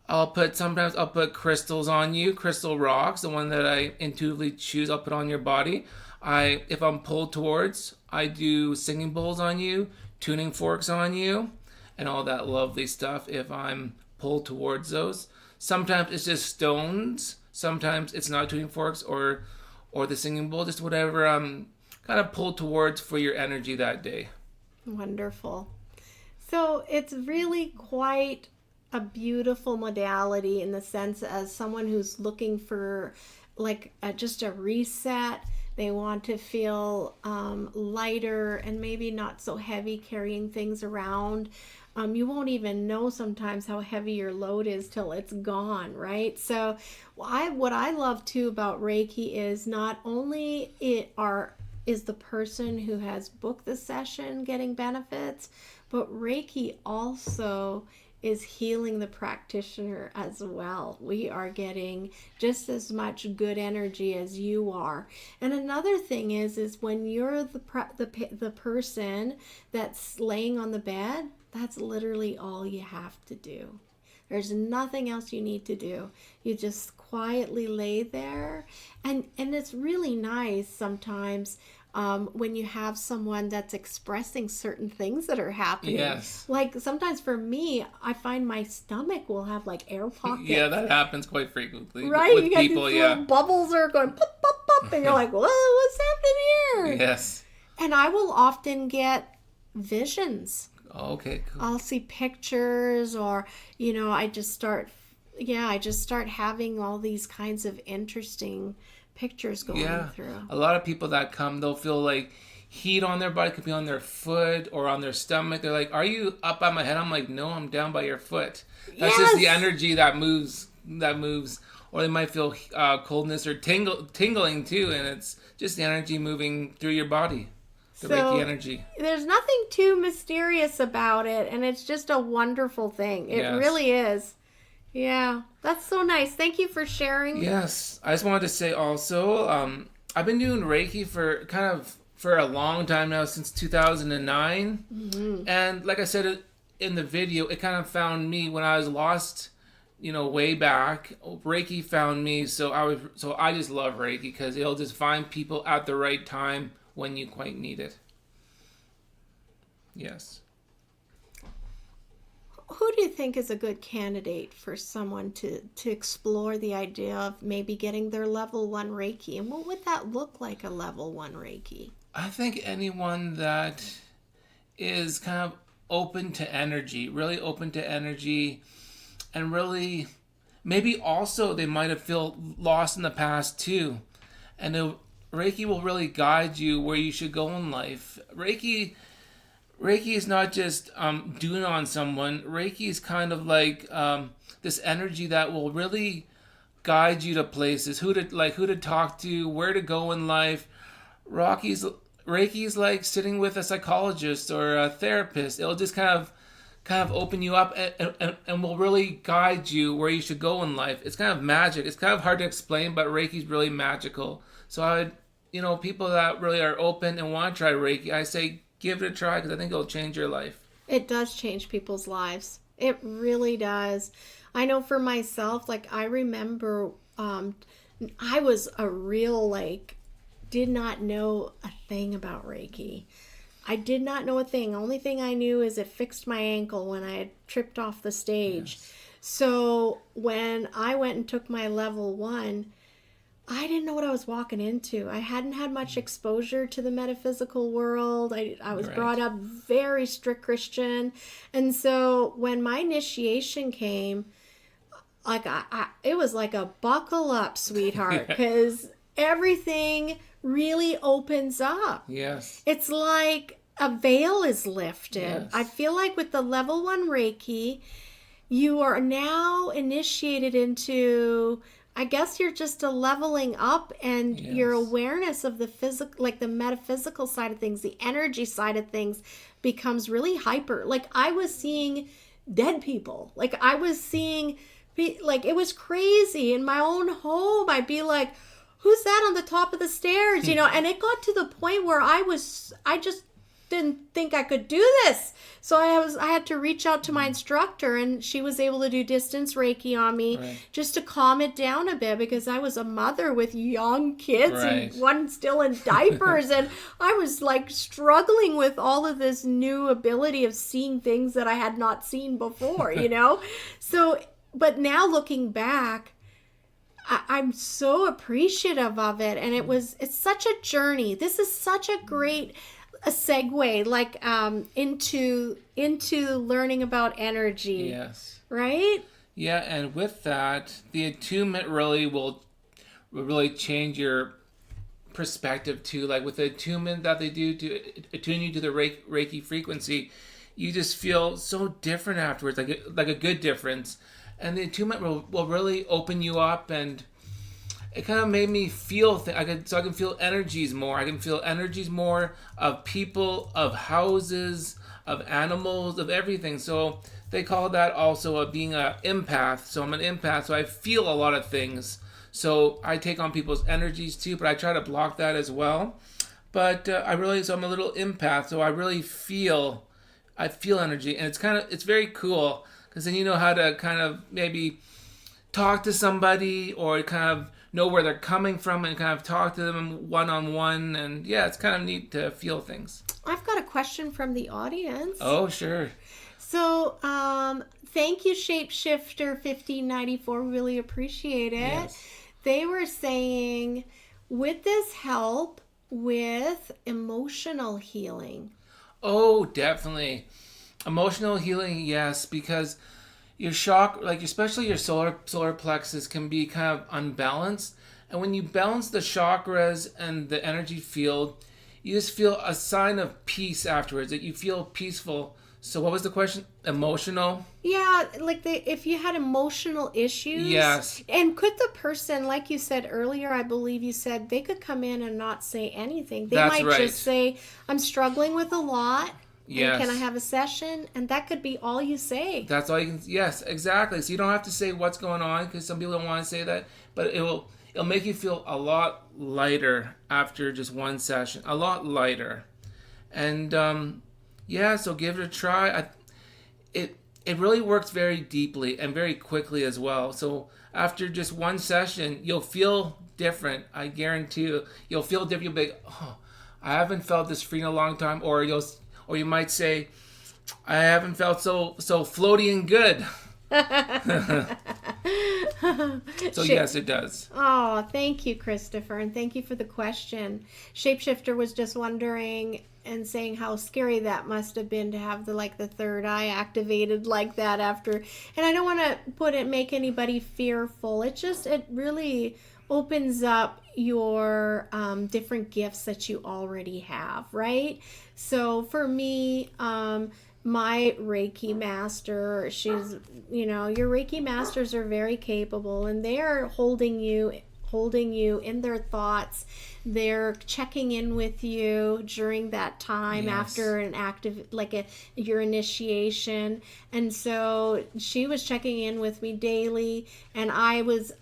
sometimes I'll put crystals on you, crystal rocks, the one that I intuitively choose, I'll put on your body. If I'm pulled towards, I do singing bowls on you, tuning forks on you, and all that lovely stuff if I'm pulled towards those. Sometimes it's just stones. Sometimes it's not tuning forks or the singing bowl, just whatever I'm kind of pulled towards for your energy that day. Wonderful. So it's really quite a beautiful modality in the sense as someone who's looking for like just a reset. They want to feel lighter and maybe not so heavy carrying things around. You won't even know sometimes how heavy your load is till it's gone, right? So what I love too about Reiki is not only is the person who has booked the session getting benefits, but Reiki also is healing the practitioner as well. We are getting just as much good energy as you are. And another thing is when you're the person that's laying on the bed, that's literally all you have to do. There's nothing else you need to do. You just quietly lay there. And it's really nice sometimes when you have someone that's expressing certain things that are happening. Yes. Like sometimes for me, I find my stomach will have like air pockets. Yeah, that happens quite frequently. Right? With you got people, these little bubbles are going pop, pop, pop, and you're like, whoa, what's happening here? Yes. And I will often get visions. Okay, cool. I'll see pictures, or I just start having all these kinds of interesting pictures going through. A lot of people that come, they'll feel like heat on their body, could be on their foot or on their stomach. They're like, are you up by my head? I'm like, no, I'm down by your foot. That's just the energy that moves. Or they might feel coldness or tingling too, and it's just the energy moving through your body. The Reiki energy. There's nothing too mysterious about it, and it's just a wonderful thing. It really is. Yeah, that's so nice. Thank you for sharing. Yes, I just wanted to say also, I've been doing Reiki for a long time now, since 2009. And like I said in the video, it kind of found me when I was lost, way back. Reiki found me, so I just love Reiki because it'll just find people at the right time when you quite need it. Yes. Who do you think is a good candidate for someone to explore the idea of maybe getting their level 1 Reiki? And what would that look like, a level 1 Reiki? I think anyone that is kind of open to energy, really open to energy, and really, maybe also they might have felt lost in the past too. And Reiki will really guide you where you should go in life. Reiki is not just doing on someone. Reiki is kind of like this energy that will really guide you to places, who to talk to, where to go in life. Reiki is like sitting with a psychologist or a therapist. It'll just kind of open you up and will really guide you where you should go in life. It's kind of magic. It's kind of hard to explain, but Reiki is really magical. So people that really are open and want to try Reiki, I say give it a try because I think it'll change your life. It does change people's lives. It really does. I know for myself, I remember I was a real, did not know a thing about Reiki. I did not know a thing. Only thing I knew is it fixed my ankle when I had tripped off the stage. Yes. So when I went and took my level 1, I didn't know what I was walking into. I hadn't had much exposure to the metaphysical world. I was brought up very strict Christian. And so when my initiation came, it was like a buckle up, sweetheart, because everything really opens up. Yes. It's like a veil is lifted. Yes. I feel like with the level 1 Reiki, you are now initiated into, I guess you're just a leveling up, and your awareness of the physical, the metaphysical side of things, the energy side of things becomes really hyper. I was seeing dead people. I was seeing, it was crazy. In my own home, I'd be like, who's that on the top of the stairs? And it got to the point where I just didn't think I could do this. So I had to reach out to my instructor, and she was able to do distance Reiki on me just to calm it down a bit, because I was a mother with young kids and one still in diapers. And I was struggling with all of this new ability of seeing things that I had not seen before, So, but now looking back, I'm so appreciative of it, and it's such a journey. This is such a great segue, into learning about energy. Yes. Right? Yeah, and with that, the attunement really will really change your perspective too. With the attunement that they do to attune you to the Reiki frequency, you just feel so different afterwards, like a good difference. And the attunement will really open you up, and it kind of made me feel I can feel energies more. I can feel energies more of people, of houses, of animals, of everything. So they call that also being an empath. So I'm an empath, so I feel a lot of things. So I take on people's energies too, but I try to block that as well. But so I'm a little empath, so I really feel energy, and it's very cool. Because then you know how to kind of maybe talk to somebody, or kind of know where they're coming from and kind of talk to them one-on-one. And yeah, it's kind of neat to feel things. I've got a question from the audience. Oh, sure. So, thank you, Shapeshifter1594. Really appreciate it. Yes. They were saying, would this help with emotional healing? Oh, definitely. Emotional healing, yes, because your especially your solar plexus can be kind of unbalanced. And when you balance the chakras and the energy field, you just feel a sign of peace afterwards, that you feel peaceful. So what was the question? Emotional? Yeah, if you had emotional issues. Yes. And could the person, like you said earlier, I believe you said, they could come in and not say anything. They That's might just say, I'm struggling with a lot. Yes. And can I have a session? And that could be all you say. That's all you can. Yes, exactly. So you don't have to say what's going on, because some people don't want to say that, but it'll make you feel a lot lighter after just one session. A lot lighter. And so give it a try. It really works very deeply and very quickly as well. So after just one session, you'll feel different. I guarantee you. You'll feel different. You'll be like, oh, I haven't felt this free in a long time. Or you might say, I haven't felt so floaty and good. So yes, it does. Oh, thank you, Kristofer, and thank you for the question. Shapeshifter was just wondering and saying how scary that must have been to have the third eye activated like that after. And I don't want to make anybody fearful. It really opens up your different gifts that you already have, right? So for me, my Reiki master, your Reiki masters are very capable, and they're holding you in their thoughts. They're checking in with you during that time. Yes. After an active, your initiation. And so she was checking in with me daily, and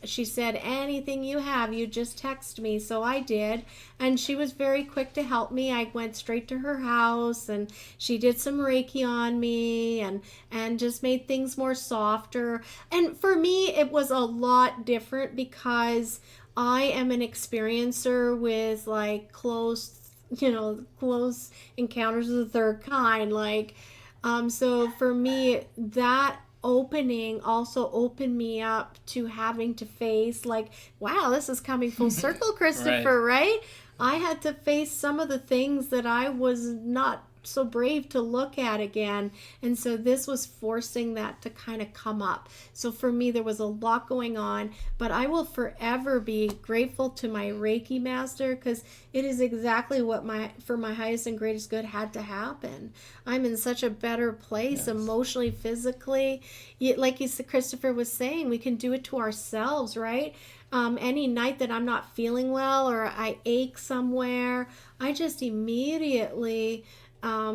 she said, anything you have, you just text me. So I did, and she was very quick to help me. I went straight to her house, and she did some Reiki on me and just made things more softer. And for me, it was a lot different because I am an experiencer with close encounters of the third kind. So for me, that opening also opened me up to having to face wow, this is coming full circle, Kristofer, right? I had to face some of the things that I was not so brave to look at again, and so this was forcing that to kind of come up. So for me, there was a lot going on, but I will forever be grateful to my Reiki master, because it is exactly what for my highest and greatest good had to happen. I'm in such a better place. Yes. Emotionally, physically. Like you said, Kristofer was saying, we can do it to ourselves, right? Any night that I'm not feeling well or I ache somewhere, I just immediately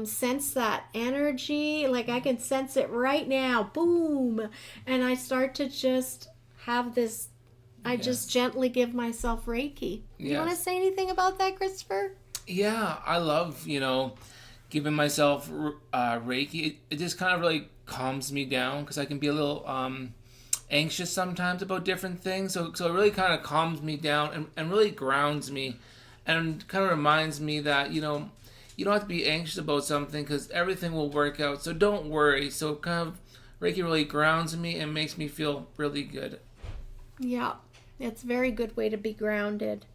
sense that energy. I can sense it right now. Boom. And I start to just have this, I just gently give myself Reiki. You want to say anything about that, Kristofer? Yeah, I love, giving myself Reiki. It just kind of really calms me down, because I can be a little anxious sometimes about different things. So it really kind of calms me down and really grounds me, and kind of reminds me that, you don't have to be anxious about something, because everything will work out. So don't worry. So kind of Reiki really grounds me and makes me feel really good. Yeah, it's a very good way to be grounded.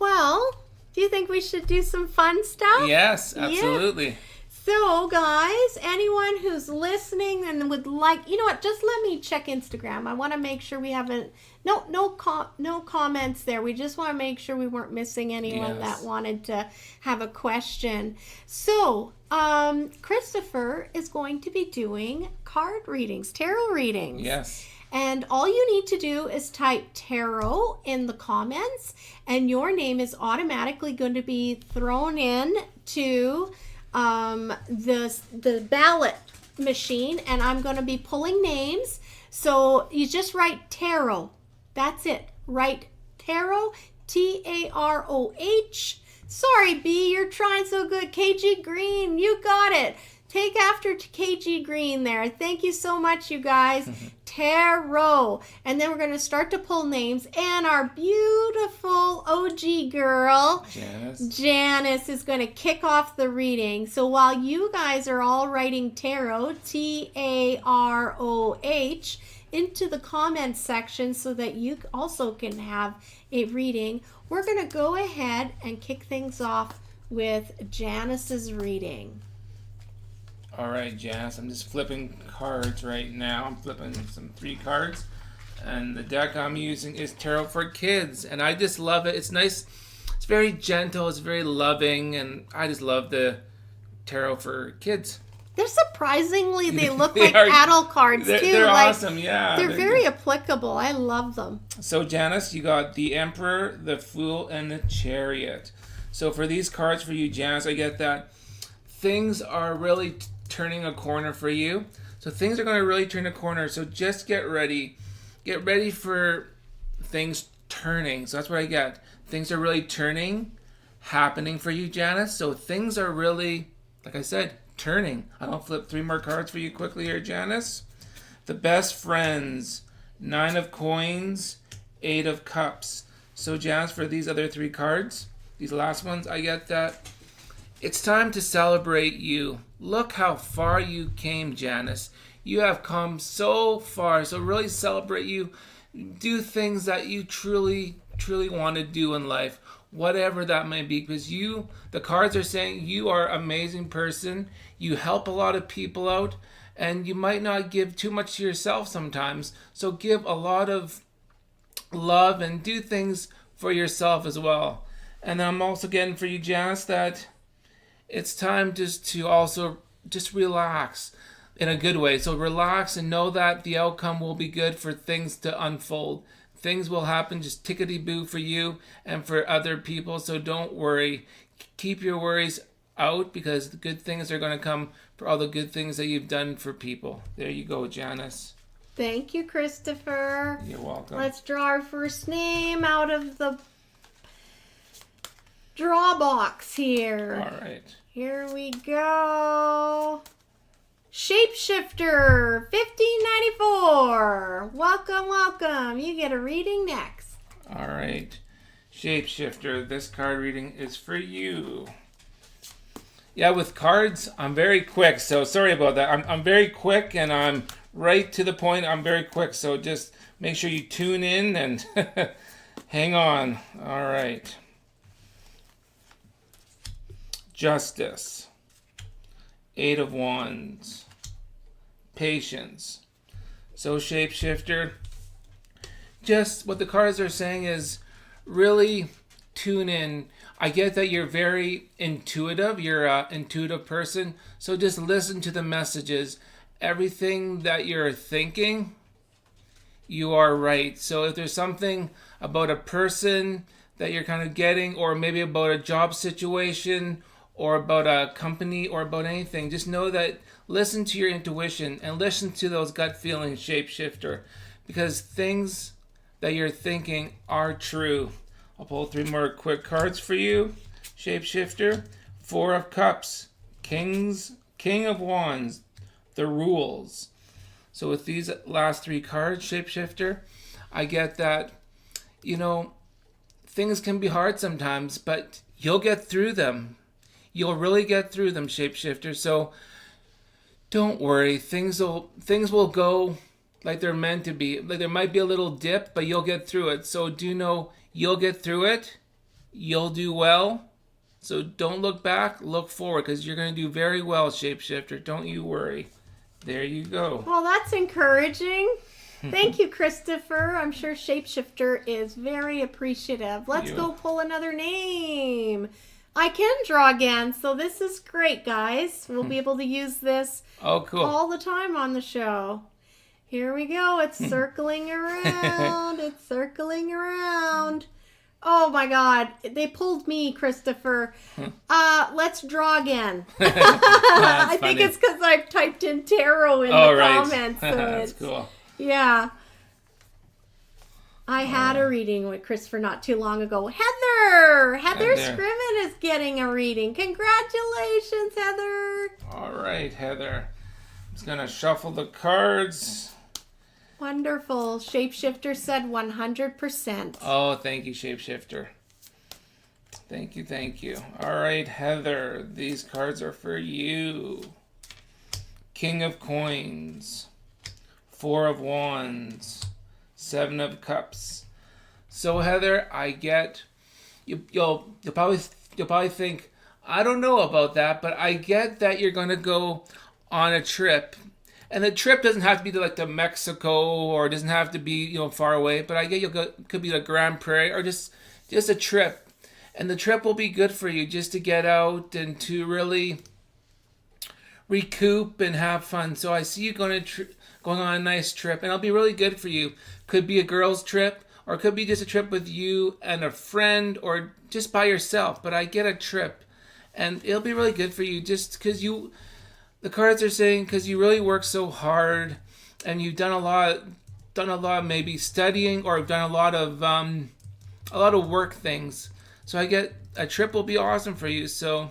Well, do you think we should do some fun stuff? Yes, absolutely. Yeah. So, guys, anyone who's listening and would just let me check Instagram. I want to make sure we haven't, no comments there. We just want to make sure we weren't missing anyone that wanted to have a question. So, Kristofer is going to be doing card readings, tarot readings. Yes. And all you need to do is type tarot in the comments, and your name is automatically going to be thrown in to the ballot machine, and I'm going to be pulling names. So you just write tarot. That's it. Write tarot, Taroh. Sorry, B, you're trying so good. KG Green, you got it. Take after KG Green there. Thank you so much, you guys. Tarot. And then we're going to start to pull names. And our beautiful OG girl, Janice, is going to kick off the reading. So while you guys are all writing tarot, Taroh, into the comments section so that you also can have a reading, we're going to go ahead and kick things off with Janice's reading. All right, Janice, I'm just flipping cards right now. I'm flipping some 3 cards, and the deck I'm using is Tarot for Kids, and I just love it. It's nice. It's very gentle. It's very loving, and I just love the Tarot for Kids. They're surprisingly, they look like adult cards, too. They're awesome, yeah. They're very applicable. I love them. So, Janice, you got the Emperor, the Fool, and the Chariot. So for these cards for you, Janice, I get that things are really turning a corner for you. So things are going to really turn a corner. So just get ready. Get ready for things turning. So that's what I get. Things are really turning, happening for you, Janice. So things are really, like I said, turning. I'll flip 3 more cards for you quickly here, Janice. The best friends, 9 of coins, 8 of cups. So Janice, for these other 3 cards, these last ones, I get that it's time to celebrate you. Look how far you came, Janice. You have come so far. So really celebrate you. Do things that you truly want to do in life, whatever that may be, because the cards are saying you are an amazing person. You help a lot of people out, and you might not give too much to yourself sometimes. So give a lot of love and do things for yourself as well. And I'm also getting for you, Janice, that it's time just to also just relax in a good way. So relax and know that the outcome will be good for things to unfold. Things will happen just tickety-boo for you and for other people. So don't worry. Keep your worries out, because the good things are going to come for all the good things that you've done for people. There you go, Janice. Thank you, Kristofer. You're welcome. Let's draw our first name out of the draw box here. All right. Here we go. Shapeshifter 1594. Welcome, welcome. You get a reading next. All right. Shapeshifter, this card reading is for you. Yeah, with cards, I'm very quick, so sorry about that. I'm very quick, and I'm right to the point. I'm very quick, so just make sure you tune in and hang on. All right. Justice. 8 of Wands. Patience. So, Shapeshifter, just what the cards are saying is really tune in. I get that you're very intuitive. You're an intuitive person. So just listen to the messages. Everything that you're thinking, you are right. So if there's something about a person that you're kind of getting, or maybe about a job situation, or about a company, or about anything, just know that listen to your intuition and listen to those gut feelings, Shapeshifter, because things that you're thinking are true. I'll pull 3 more quick cards for you, Shapeshifter. 4 of Cups, King of Wands, the rules. So with these last 3 cards, Shapeshifter, I get that, things can be hard sometimes, but you'll get through them. You'll really get through them, Shapeshifter. So don't worry. Things will go like they're meant to be. Like there might be a little dip, but you'll get through it. So do know you'll get through it. You'll do well. So don't look back, look forward, because you're going to do very well, Shapeshifter. Don't you worry. There you go. Well, that's encouraging. Thank you, Kristofer. I'm sure Shapeshifter is very appreciative. Let's go pull another name. I can draw again, so this is great, guys. We'll be able to use this all the time on the show. Here we go. It's circling around. It's circling around. Oh, my God. They pulled me, Kristofer. Let's draw again. I think it's because I've typed in tarot in the comments. So that's cool. Yeah. I had a reading with Kristofer not too long ago. Heather Scriven is getting a reading. Congratulations, Heather. All right, Heather. I'm just going to shuffle the cards. Wonderful. Shapeshifter said 100%. Oh, thank you, Shapeshifter. Thank you. All right, Heather. These cards are for you. King of Coins. 4 of Wands. 7 of Cups. So Heather, I get you'll probably think, I don't know about that, but I get that you're going to go on a trip. And the trip doesn't have to be to Mexico, or it doesn't have to be far away, but I get could be Grand Prairie, or just a trip. And the trip will be good for you, just to get out and to really recoup and have fun. So I see you going on a nice trip, and it'll be really good for you. Could be a girls' trip, or it could be just a trip with you and a friend, or just by yourself. But I get a trip, And it'll be really good for you just because the cards are saying because you really work so hard and you've done a lot maybe studying or done a lot of work things. So I get a trip will be awesome for you. So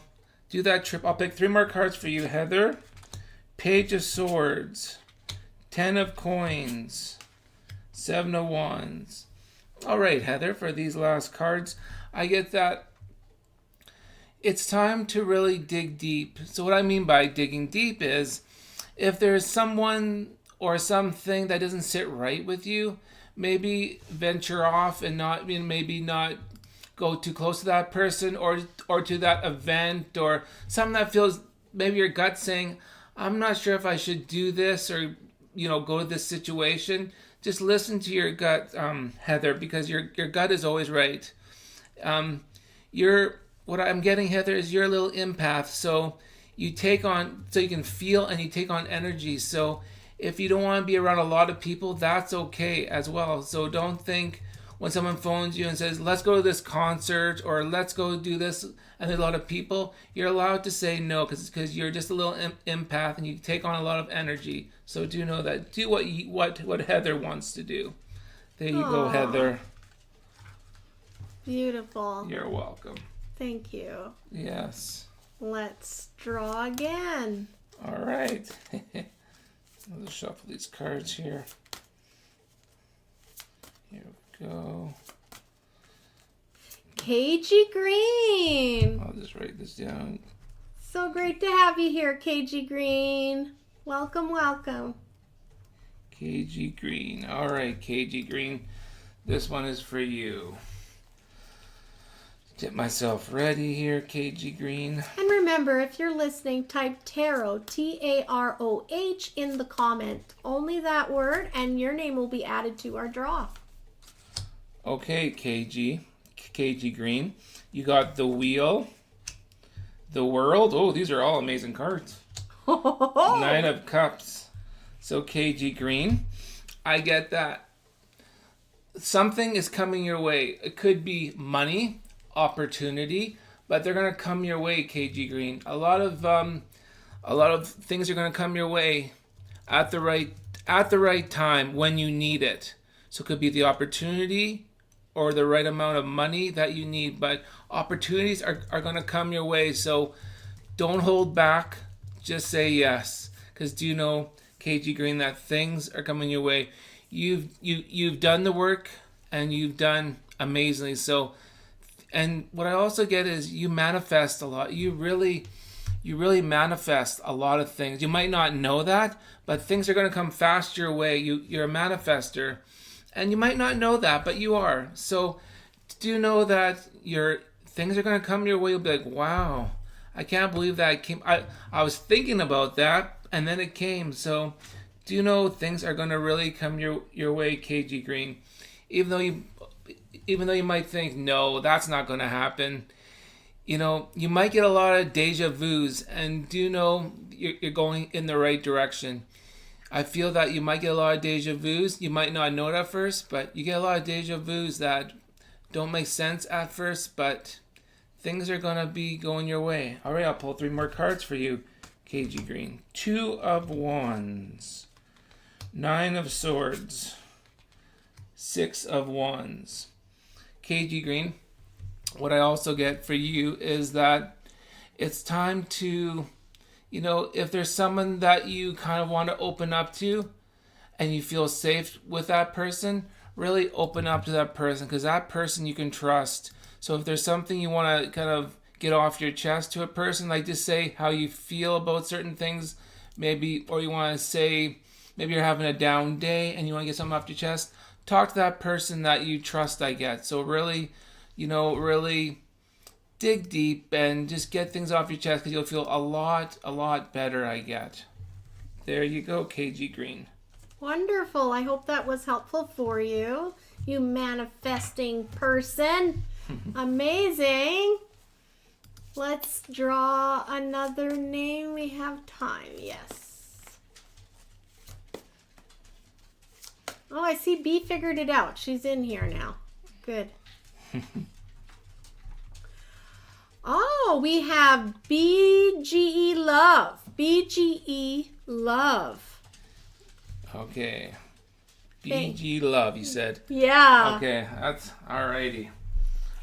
do that trip. I'll pick 3 more cards for you, Heather. Page of Swords, 10 of Coins, 7 of Wands. All right, Heather, for these last cards, I get that it's time to really dig deep. So what I mean by digging deep is if there's someone or something that doesn't sit right with you, maybe venture off and maybe not go too close to that person or to that event or something that feels maybe your gut saying, I'm not sure if I should do this or go to this situation. Just listen to your gut, Heather, because your gut is always right. What I'm getting, Heather, is you're a little empath, so you can feel and you take on energy. So if you don't want to be around a lot of people, that's okay as well. So don't think when someone phones you and says, let's go to this concert or let's go do this, and there's a lot of people, you're allowed to say no because you're just a little empath and you take on a lot of energy. So do know that. Do what Heather wants to do. There you go, Heather. Beautiful. You're welcome. Thank you. Yes. Let's draw again. All right. I'll just shuffle these cards here. Here we go. KG Green. I'll just write this down. So great to have you here, KG Green. Welcome, welcome. KG Green. All right, KG Green. This one is for you. Get myself ready here, KG Green. And remember, if you're listening, type tarot, TAROH, in the comment. Only that word, and your name will be added to our draw. Okay, KG Green. You got the Wheel, the World. Oh, these are all amazing cards. 9 of Cups. So KG Green, I get that. Something is coming your way. It could be money, opportunity, but they're gonna come your way, KG Green. A lot of things are gonna come your way at the right time when you need it. So it could be the opportunity or the right amount of money that you need, but opportunities are gonna come your way. So don't hold back. Just say yes, because do you know, KG Green, that things are coming your way. You've done the work and you've done amazingly. So. And what I also get is you manifest a lot. You really manifest a lot of things. You might not know that, but things are going to come fast your way. You're a manifester. And you might not know that, but you are. So do you know that your things are going to come your way? You'll be like, wow, I can't believe that it came. I was thinking about that, and then it came. So do you know things are going to really come your way, KG Green? Even though you might think, no, that's not going to happen. You might get a lot of deja vus, and do you know you're going in the right direction. I feel that you might get a lot of deja vus. You might not know it at first, but you get a lot of deja vus that don't make sense at first, but things are going to be going your way. All right, I'll pull 3 more cards for you, KG Green. 2 of Wands, 9 of Swords, 6 of Wands. KG Green, what I also get for you is that it's time to, if there's someone that you kind of want to open up to and you feel safe with that person, really open up to that person, because that person you can trust. So if there's something you want to kind of get off your chest to a person, like just say how you feel about certain things, maybe, or you want to say, maybe you're having a down day and you want to get something off your chest, talk to that person that you trust, I get. So really, really dig deep and just get things off your chest, because you'll feel a lot better, I get. There you go, KG Green. Wonderful. I hope that was helpful for you, you manifesting person. Amazing. Let's draw another name. We have time. Yes. Oh, I see B figured it out. She's in here now. Good. Oh, go. We have BGE Love. BGE Love. Okay. BG Love, you said. Yeah. Okay, that's alrighty.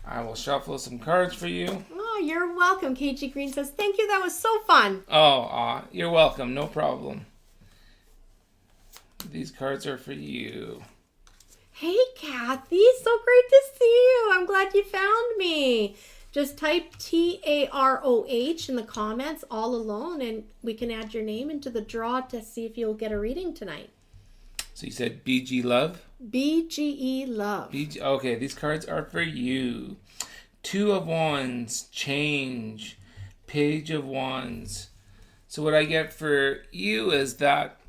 I will shuffle some cards for you. Oh, you're welcome. KG Green says, thank you. That was so fun. Oh, you're welcome. No problem. These cards are for you. Hey, Kathy. So great to see you. I'm glad you found me. Just type TAROH in the comments all alone, and we can add your name into the draw to see if you'll get a reading tonight. So you said BG Love? BGE Love. Okay, these cards are for you. Two of Wands, change. Page of Wands. So what I get for you is that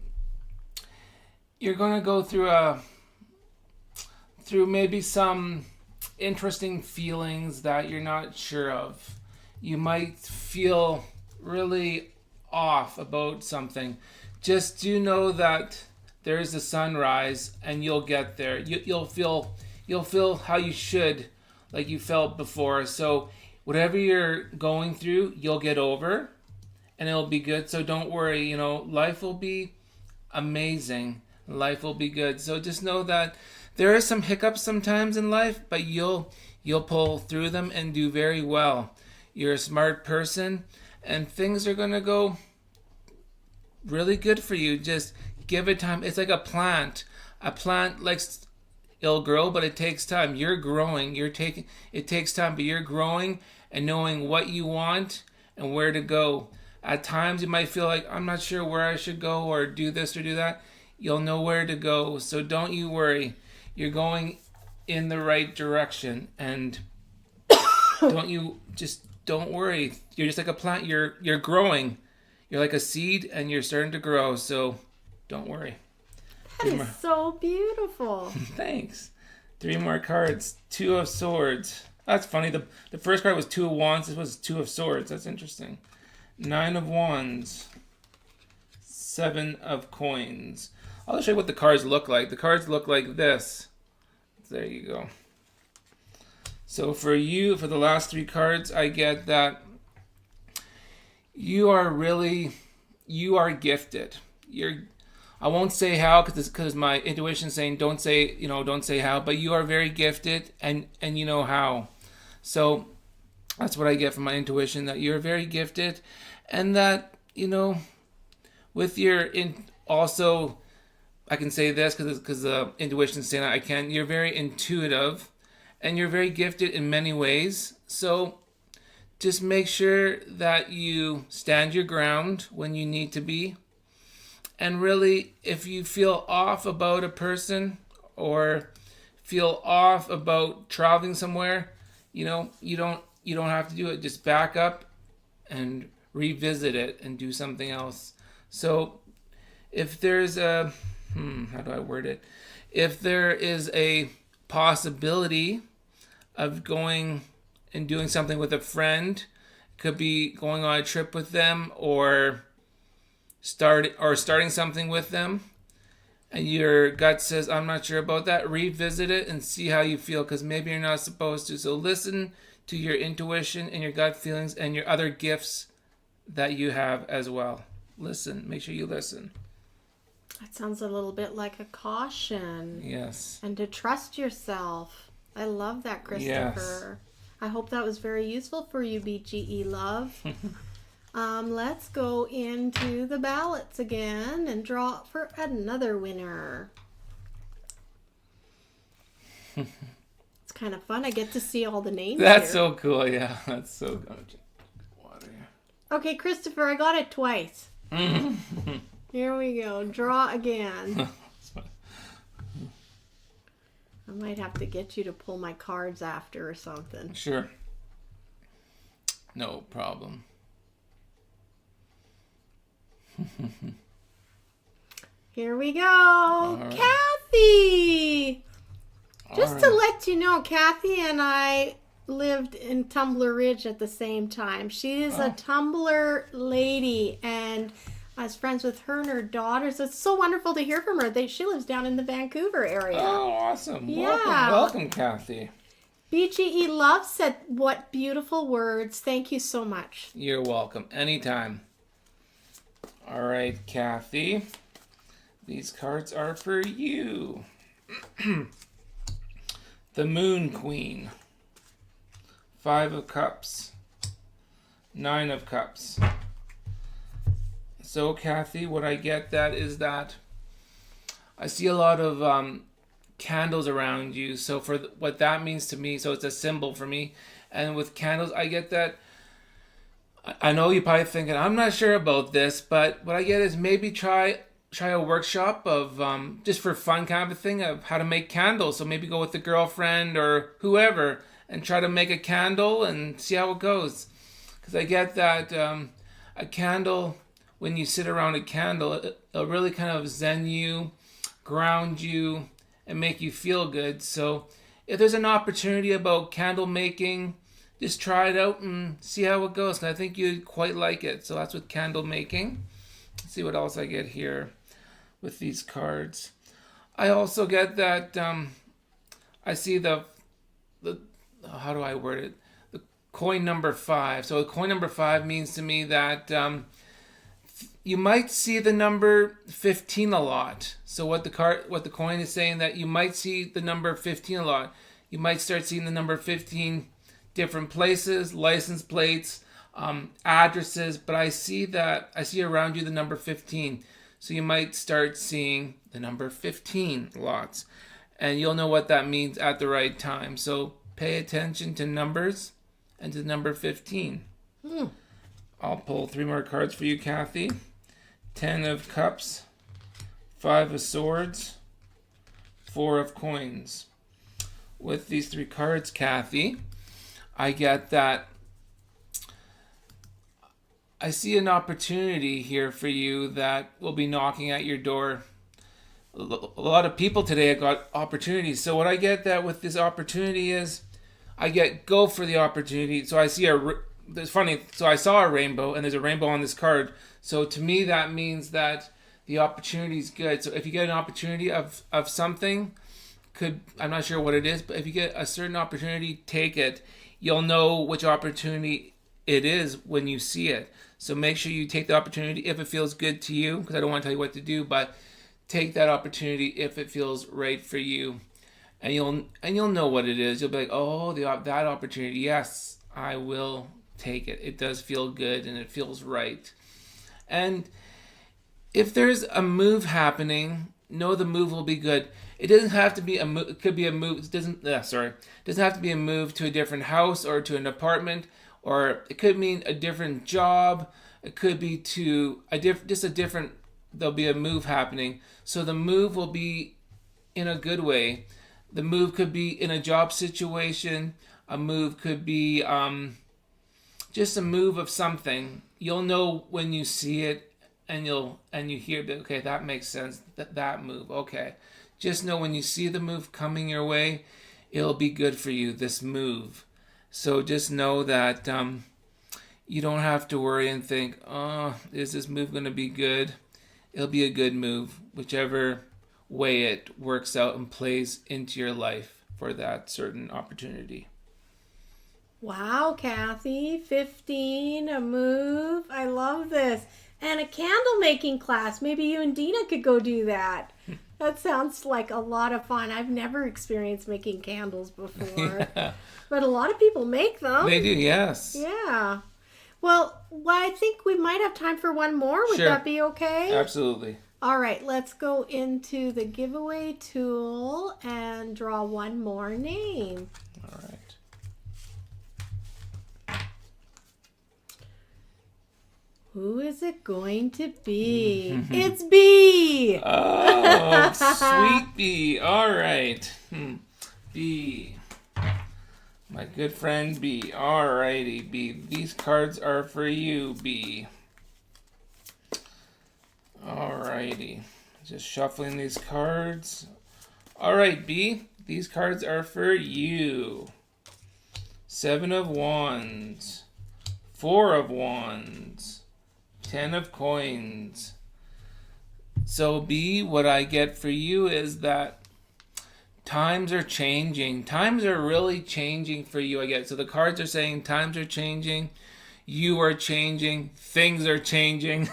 you're going to go through maybe some interesting feelings that you're not sure of. You might feel really off about something. Just do know that there is a sunrise, and you'll get there. You'll feel how you should, like you felt before. So whatever you're going through, you'll get over, and it'll be good. So don't worry. Life will be amazing. Life will be good. So just know that there are some hiccups sometimes in life, but you'll pull through them and do very well. You're a smart person, and things are gonna go really good for you. Just give it time. It's like a plant. A plant it'll grow, but it takes time. You're growing. It takes time, but you're growing and knowing what you want and where to go. At times you might feel like, I'm not sure where I should go or do this or do that. You'll know where to go. So don't you worry. You're going in the right direction, and don't worry. You're just like a plant. You're growing. You're like a seed, and you're starting to grow. So don't worry. That is so beautiful. Thanks. 3 more cards. 2 of Swords. That's funny. The first card was 2 of Wands. This was 2 of Swords. That's interesting. 9 of Wands. 7 of Coins. I'll show you what the cards look like. The cards look like this. There you go. So for you, for the last 3 cards, I get that you are gifted. I won't say how because my intuition is saying don't say how, but you are very gifted and you know how. So that's what I get from my intuition, that you're very gifted, and that with your also. I can say this because the intuition is saying I can. You're very intuitive, and you're very gifted in many ways. So just make sure that you stand your ground when you need to be. And really, if you feel off about a person or feel off about traveling somewhere, you don't have to do it. Just back up and revisit it and do something else. So if there's how do I word it? If there is a possibility of going and doing something with a friend, could be going on a trip with them or starting something with them, and your gut says, I'm not sure about that, revisit it and see how you feel, because maybe you're not supposed to. So listen to your intuition and your gut feelings and your other gifts that you have as well. Listen. Make sure you listen. That sounds a little bit like a caution. Yes. And to trust yourself. I love that, Kristofer. Yes. I hope that was very useful for you, BGE Love. Let's go into the ballots again and draw for another winner. It's kind of fun. I get to see all the names That's here. so cool. Yeah, that's so good. Water. Okay, Kristofer, I got it twice. Here we go. Draw again. I might have to get you to pull my cards after or something. Sure. No problem. Here we go. Right. Kathy! Just to right. let you know, Kathy and I lived in Tumbler Ridge at the same time. She is a Tumbler lady, and I was friends with her and her daughters. It's so wonderful to hear from her. She lives down in the Vancouver area. Oh, awesome. Yeah. Welcome, Kathy. BGE Love said, what beautiful words. Thank you so much. You're welcome. Anytime. All right, Kathy. These cards are for you. The Moon Queen. 5 of Cups. 9 of Cups. So, Kathy, what I get that is that I see a lot of candles around you. So for what that means to me, so it's a symbol for me. And with candles, I get that. I know you're probably thinking, I'm not sure about this, but what I get is maybe try a workshop of just for fun kind of a thing of how to make candles. So maybe go with a girlfriend or whoever and try to make a candle and see how it goes. Because I get that a candle, when you sit around a candle, it'll really kind of zen you, ground you, and make you feel good. So if there's an opportunity about candle making, just try it out and see how it goes. And I think you'd quite like it. So that's with candle making. Let's see what else I get here with these cards. I also get that I see the how do I word it? The coin number 5. So coin number 5 means to me that you might see the number 15 a lot. So what the coin is saying, that you might see the number 15 a lot. You might start seeing the number 15 different places, license plates, addresses, but I see around you the number 15. So you might start seeing the number 15 lots. And you'll know what that means at the right time. So pay attention to numbers and to number 15. I'll pull 3 more cards for you, Kathy. 10 of Cups, 5 of Swords, 4 of Coins. With these 3 cards, Kathy, I get that I see an opportunity here for you that will be knocking at your door. A lot of people today have got opportunities. So what I get that with this opportunity is I get go for the opportunity. So I see it's funny. So I saw a rainbow, and there's a rainbow on this card. So to me, that means that the opportunity is good. So if you get an opportunity of something, I'm not sure what it is, but if you get a certain opportunity, take it. You'll know which opportunity it is when you see it. So make sure you take the opportunity if it feels good to you, because I don't want to tell you what to do, but take that opportunity if it feels right for you. And you'll know what it is. You'll be like, oh, that opportunity, yes, I will take it. It does feel good and it feels right. And if there's a move happening, know the move will be good. It doesn't have to be a move. It could be a move. It doesn't have to be a move to a different house or to an apartment, or it could mean a different job. It could be to there'll be a move happening. So the move will be in a good way. The move could be in a job situation. A move could be just a move of something. You'll know when you see it, and you hear that, okay, that makes sense. That move, okay. Just know when you see the move coming your way, it'll be good for you, this move. So just know that you don't have to worry and think, oh, is this move going to be good? It'll be a good move, whichever way it works out and plays into your life for that certain opportunity. Wow, Kathy, 15, a move. I love this. And a candle making class. Maybe you and Dina could go do that. That sounds like a lot of fun. I've never experienced making candles before. Yeah. But a lot of people make them. They do, yes. Yeah. Well, I think we might have time for one more. Would that be okay? Absolutely. All right, let's go into the giveaway tool and draw one more name. All right. Who is it going to be? It's B! Oh, sweet B. All right. B. My good friend B. All righty, B. These cards are for you, B. All righty. Just shuffling these cards. All right, B. These cards are for you. 7 of Wands. 4 of Wands. 10 of Coins. So B, what I get for you is that times are changing. Times are really changing for you, I guess. So the cards are saying times are changing. You are changing. Things are changing.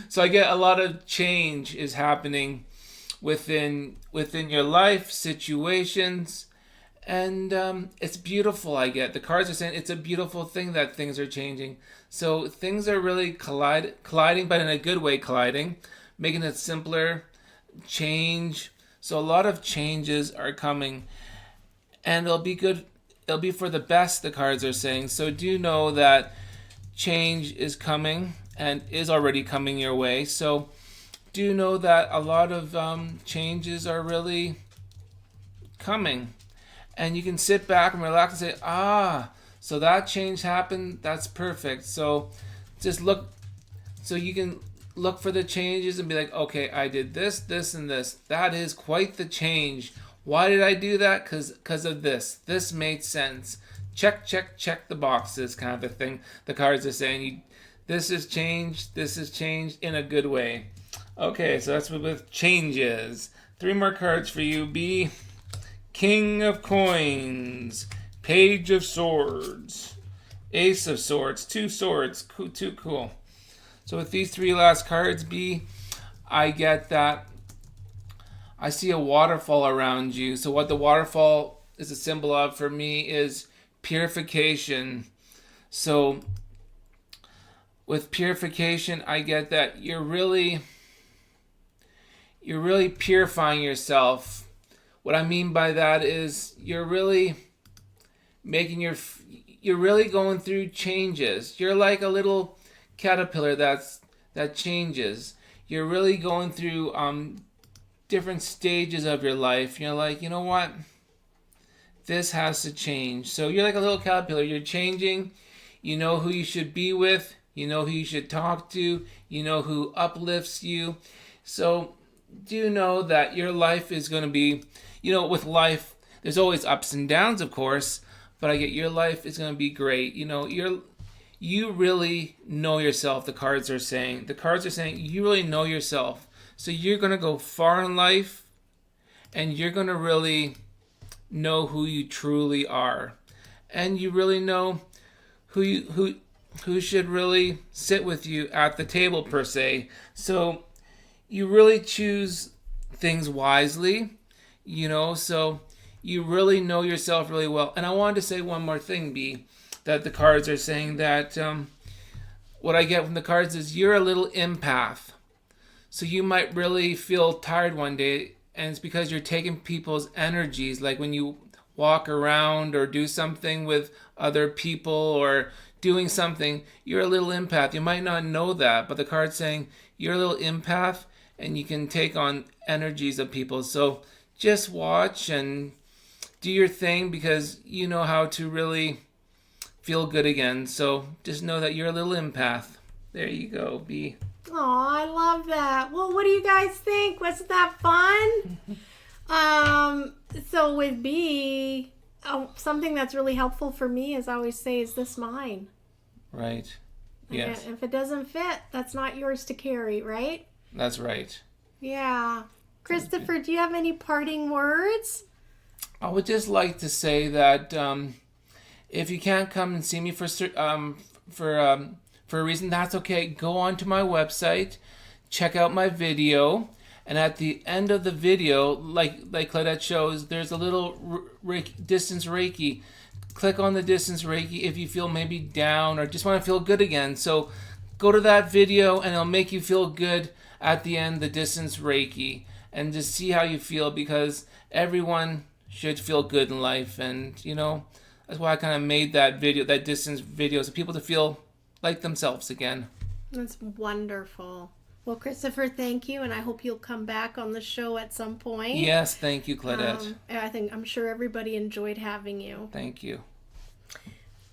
So I get a lot of change is happening within your life, situations. And it's beautiful, I get. The cards are saying it's a beautiful thing that things are changing. So things are really colliding, but in a good way colliding, making it simpler, change. So a lot of changes are coming, and it'll be good. It'll be for the best, the cards are saying. So do know that change is coming and is already coming your way. So do know that a lot of changes are really coming. And you can sit back and relax and say, so that change happened. That's perfect. So just look. So you can look for the changes and be like, okay, I did this, this, and this. That is quite the change. Why did I do that? Because of this. This made sense. Check, check, check the boxes, kind of a thing. The cards are saying, this is changed. This is changed in a good way. Okay, so that's with changes. 3 more cards for you. B. King of Coins, Page of Swords, Ace of Swords, 2 swords, too cool. So with these 3 last cards, B, I get that I see a waterfall around you. So what the waterfall is a symbol of for me is purification. So with purification, I get that you're really purifying yourself. What I mean by that is you're really going through changes. You're like a little caterpillar that changes. You're really going through different stages of your life. You're like, you know what? This has to change. So you're like a little caterpillar. You're changing. You know who you should be with. You know who you should talk to. You know who uplifts you. So do know that your life is going to be, with life, there's always ups and downs, of course, but I get your life is going to be great. You really know yourself, the cards are saying. The cards are saying you really know yourself. So you're going to go far in life, and you're going to really know who you truly are. And you really know who should really sit with you at the table, per se. So you really choose things wisely, so you really know yourself really well. And I wanted to say one more thing, B, that the cards are saying that what I get from the cards is you're a little empath. So you might really feel tired one day, and it's because you're taking people's energies, like when you walk around or do something with other people or doing something, you're a little empath. You might not know that, but the card's saying you're a little empath and you can take on energies of people. So just watch and do your thing, because you know how to really feel good again. So just know that you're a little empath. There you go, B. Oh, I love that. Well, what do you guys think? Wasn't that fun? So with B, something that's really helpful for me, as I always say, is this mine. Right. Yes. If it doesn't fit, that's not yours to carry, right? That's right. Yeah. Kristofer, do you have any parting words? I would just like to say that if you can't come and see me for a reason, that's okay. Go on to my website, check out my video, and at the end of the video, like Claudette shows, there's a little distance Reiki. Click on the distance Reiki if you feel maybe down or just want to feel good again. So go to that video and it'll make you feel good at the end, the distance Reiki, and just see how you feel, because everyone should feel good in life. And that's why I kind of made that video, that distance video, so people to feel like themselves again. That's wonderful. Well, Kristofer, thank you, and I hope you'll come back on the show at some point. Yes, thank you, Claudette. I'm sure everybody enjoyed having you. Thank you.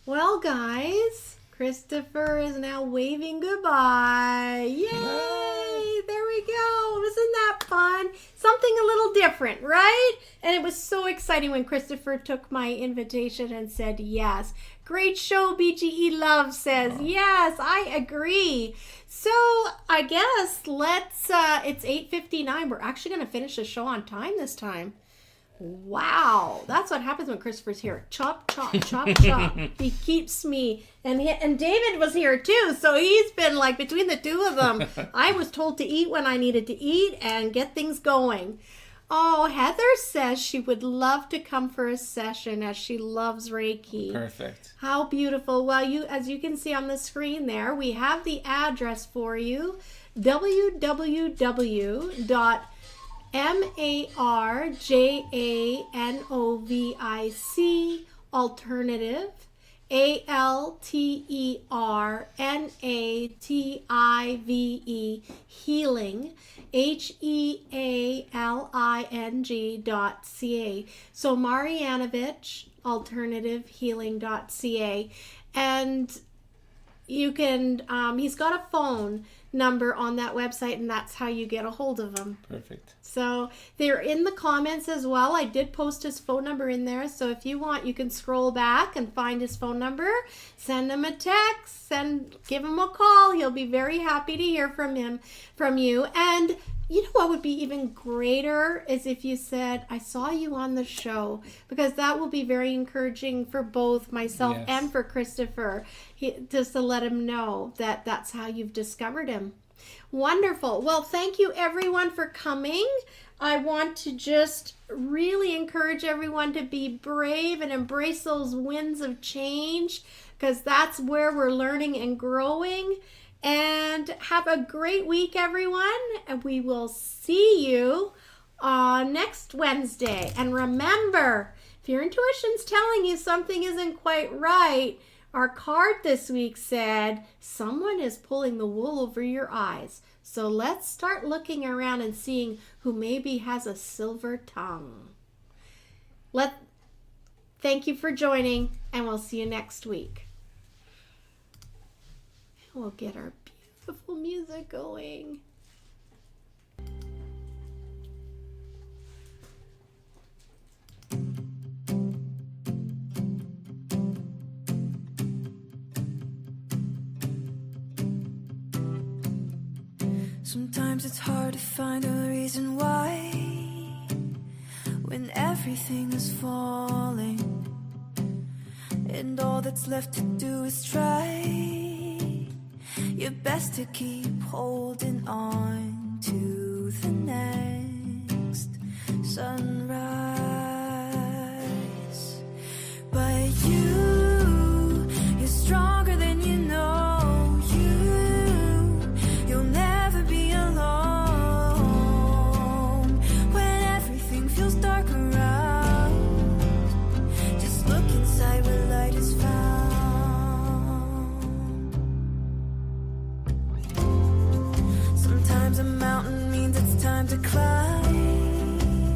Well, guys, Kristofer is now waving goodbye. Yay! Bye. There we go. Isn't that fun? Something a little different, right? And it was so exciting when Kristofer took my invitation and said yes. Great show, BGE Love says. Yes, I agree. So I guess it's 8:59. We're actually going to finish the show on time this time. Wow, that's what happens when Kristofer's here. Chop, chop, chop, chop. He keeps me, and David was here too, so he's been like between the two of them. I was told to eat when I needed to eat and get things going. Oh, Heather says she would love to come for a session as she loves Reiki. Perfect. How beautiful. Well, as you can see on the screen there, we have the address for you. www.Marjanovic Alternative Alternative Healing HEALING.ca. So Marjanovic Alternative Healing.ca, and you can he's got a phone number on that website, and that's how you get a hold of him. Perfect. So they're in the comments as well. I did post his phone number in there, so if you want, you can scroll back and find his phone number, send him a text, give him a call. He'll be very happy to hear from you. And you know what would be even greater is if you said, I saw you on the show, because that will be very encouraging for both myself and for Kristofer, just to let him know that that's how you've discovered him. Wonderful. Well, thank you everyone for coming. I want to just really encourage everyone to be brave and embrace those winds of change, because that's where we're learning and growing. And have a great week, everyone. And we will see you next Wednesday. And remember, if your intuition's telling you something isn't quite right, our card this week said, someone is pulling the wool over your eyes. So let's start looking around and seeing who maybe has a silver tongue. Thank you for joining, and we'll see you next week. We'll get our beautiful music going. Sometimes it's hard to find a reason why, when everything is falling and all that's left to do is try your best to keep holding on to the next sunrise. But you're stronger than you know. You'll never be alone when everything feels dark around. Just look inside where light is found. Sometimes a mountain means it's time to climb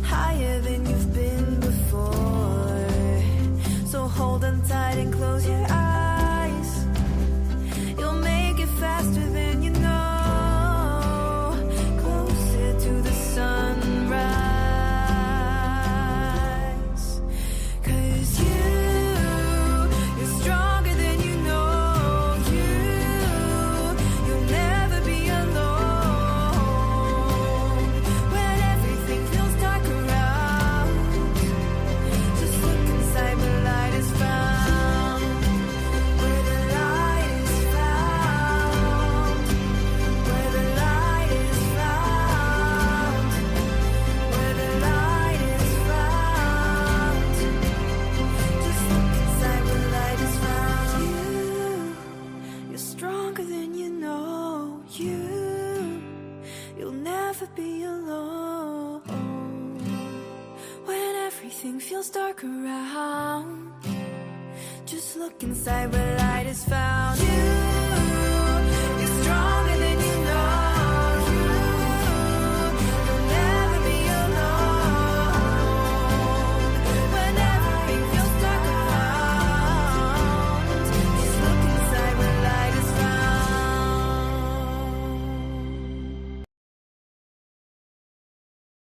higher than you've been before. So hold on tight and close your eyes. You'll make it faster than you know. Closer to the sunrise. 'Cause you're stronger than you know. You'll never be alone when everything feels dark around. Just look inside where light is found. Where the light is found. Where the light is found. Where the light is found. Just look inside where light is found. You're stronger than you know. You'll never be alone when everything feels dark around. Just look inside where light is found.